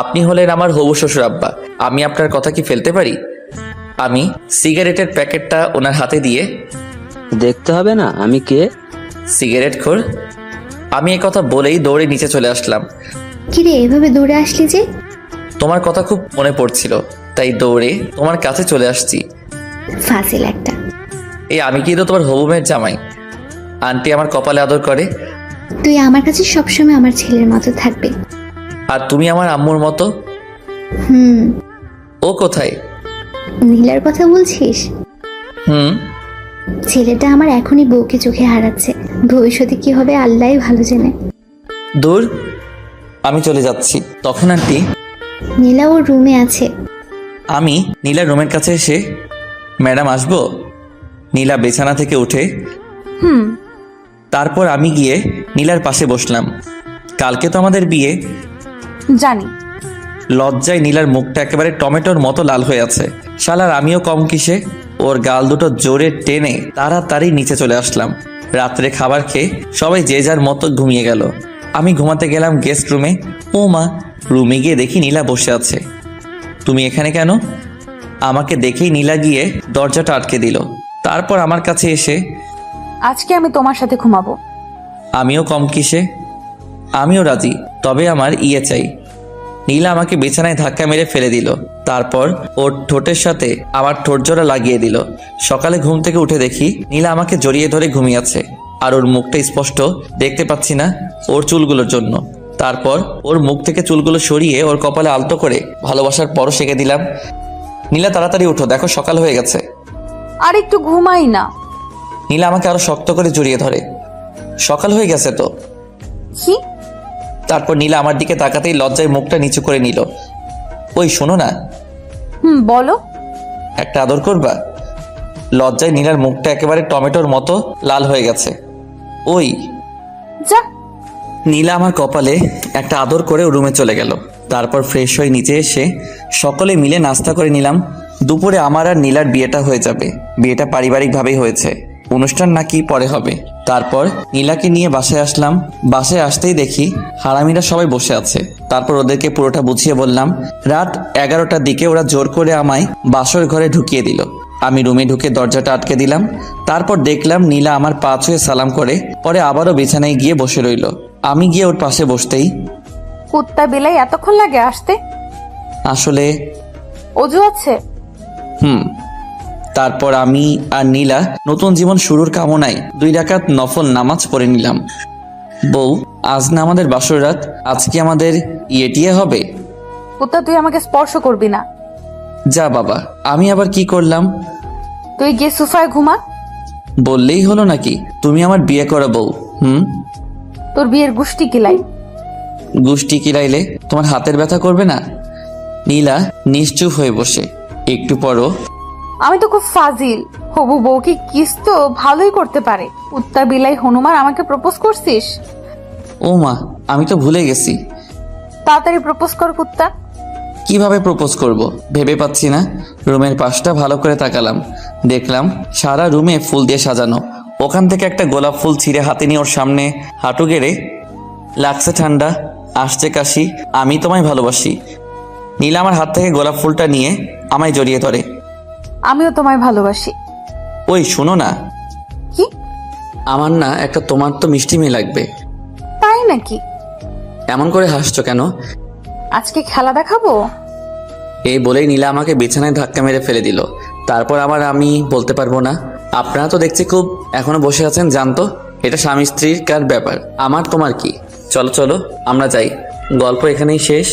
আপনি হলেন আমার হবু শ্বশুর আব্বা, আমি আপনার কথা কি ফেলতে পারি? আমি সিগারেটের প্যাকেটটা ওনার হাতে দিয়ে, দেখতে হবে না আমি কে? সিগারেট খোর। আমি এ কথা বলেই দৌড়ে নিচে চলে আসলাম। কিরে এভাবে দৌড়ে আসলি যে? তোমার কথা খুব মনে পড়ছিল, তাই দৌড়ে তোমার কাছে চলে আসছি। ফাজিল একটা। এই আমি কি তো তোমার হবু মেয়ের জামাই? আন্টি আমার কপালে আদর করে। তুই আমার কাছে সবসময় আমার ছেলের মতো থাকবে। আর তুমি আমার আম্মুর মতো। ও কোথায়? নীলার কথা বলছিস? ছেলেটা আমার এখনই বউকে চোখে হারাচ্ছে, ভবিষ্যতে কি হবে আল্লাহই ভালো জানে। দূর, আমি চলে যাচ্ছি। তখন আন্টি, নীলা ওর রুমে আছে। আমি নীলার রুমের কাছে এসে, ম্যাডাম আসবো? নীলা বিছানা থেকে উঠে, তারপর আমি গিয়ে নীলার পাশে বসলাম। কালকে তো আমাদের বিয়ে। জানি। লজ্জায় নীলার মুখটা একেবারে টমেটোর মতো লাল হয়ে আছে। শালার আমিও কম কিসে, ওর গাল দুটো জোরে টেনে তাড়াতাড়ি নিচে চলে আসলাম। রাত্রে খাবার খেয়ে সবাই যে যার মতো ঘুমিয়ে গেল। আমি ঘুমাতে গেলাম গেস্ট রুমে। ও মা, রুমে গিয়ে দেখি নীলা বসে আছে। তুমি এখানে কেন? আমাকে দেখেই নীলা গিয়ে দরজাটা আটকে দিল। তারপর আমার কাছে এসে, আজকে আমি তোমার সাথে ঘুমাবো। আমিও কম কিসে, আমিও রাজি, তবে আমার ইয়ে চাই। নীলা আমাকে বিছানায় ধাক্কা মেরে ফেলে দিল, তারপর ওর ঠোঁটের সাথে আমার ঠোঁট জোড়া লাগিয়ে দিল। সকালে ঘুম থেকে উঠে দেখি নীলা আমাকে জড়িয়ে ধরে ঘুমিয়ে আছে, আর ওর মুখটা স্পষ্ট দেখতে পাচ্ছি না ওর চুলগুলোর জন্য। তারপর ওর মুখ থেকে চুলগুলো সরিয়ে ওর কপালে আলতো করে ভালোবাসার পরও সেঁকে দিলাম। নীলা তাড়াতাড়ি উঠো, দেখো সকাল হয়ে গেছে। আর একটু ঘুমাই না। নীলা আমাকে আরো শক্ত করে জড়িয়ে ধরে। সকাল হয়ে গেছে তো। কি? তারপর নীলা আমার দিকে তাকাতেই লজ্জায় মুখটা নিচু করে নিল। ওই শোনো না। বলো। একটা আদর করবা? লজ্জায় নীলার মুখটা একেবারে টমেটোর মতো লাল হয়ে গেছে। ওই যা। নীলা আমার কপালে একটা আদর করে রুমে চলে গেল। তারপর ফ্রেশ হয়ে নিচে এসে সকলে মিলে নাস্তা করে নিলাম। দুপুরে আমার আর নীলার বিয়েটা হয়ে যাবে। বিয়েটা পারিবারিকভাবেই হয়েছে, অনুষ্ঠান নাকি পরে হবে। তারপর নীলাকে নিয়ে বাসায় আসলাম। বাসায় আসতেই দেখি হারামিরা সবাই বসে আছে। তারপর ওদেরকে পুরোটা বুঝিয়ে বললাম। রাত 11টার দিকে ওরা জোর করে আমায় বাসর ঘরে ঢুকিয়ে দিল। আমি রুমে ঢুকে দরজাটা আটকে দিলাম। তারপর দেখলাম নীলা আমার পা ছুঁয়ে সালাম করে পরে আবারও বিছানায় গিয়ে বসে রইল। আমি গিয়ে ওর পাশে বসতেই, কুত্তা বিলাই এতক্ষণ লাগে আসতে? আসলে অজু আছে। তারপর আমি আর নীলা নতুন জীবন শুরুর কামনায় 2 রাকাত নফল নামাজ পড়ে নিলাম। বউ, আজ না আমাদের বাসর রাত, আজকে আমাদের ইয়েটিয়ে হবে। কুত্তা, তুই আমাকে স্পর্শ করবি না। যা বাবা, আমি আবার কি করলাম? তুই গিয়ে সোফায় ঘুমা। বললেই হলো নাকি? তুমি আমার বিয়ে করা বউ। তোর বিয়ের গুষ্টি কিলাই। গুষ্টি কিলাইলে তোমার হাতের ব্যথা করবে না? নীলা নিশ্চুপ হয়ে বসে। একটু পরও, আমি তো খুব ফাজিল। হবু বউকে কিস তো ভালোই করতে পারে। কুত্তা বিলাই হনুমান আমাকে প্রপোজ করছিস? ও মা, আমি তো ভুলে গেছি। তাড়াতাড়ি প্রপোজ কর কুত্তা। কিভাবে প্রপোজ করব ভেবে পাচ্ছি না। রুমের পাশটা ভালো করে তাকালাম, দেখলাম সারা রুমে ফুল দিয়ে সাজানো। ওখান থেকে একটা গোলাপ ফুল ছিঁড়ে হাতে নিয়ে ওর সামনে হাঁটু গেড়ে, লাগছে ঠান্ডা, আসছে কাশি, আমি তোমায় ভালোবাসি। নীলা আমার হাত থেকে গোলাপ ফুলটা নিয়ে আমায় জড়িয়ে ধরে। আমিও তোমায় ভালোবাসি। ওই শোনো না, কি? আমার না একটা তোমার তো মিষ্টি মেয়ে লাগবে। তাই নাকি? এমন করে হাসছো কেন? আজকে খেলা দেখাবো? এই বলেই নীলা আমাকে বিছানায় ধাক্কা মেরে ফেলে দিল। তারপর আবার আমি বলতে পারবো না। আপনারা তো দেখছি খুব এখনো বসে আছেন, জানতো এটা স্বামী স্ত্রীর কার ব্যাপার, আমার তোমার কি? চলো চলো আমরা যাই, গল্প এখানেই শেষ।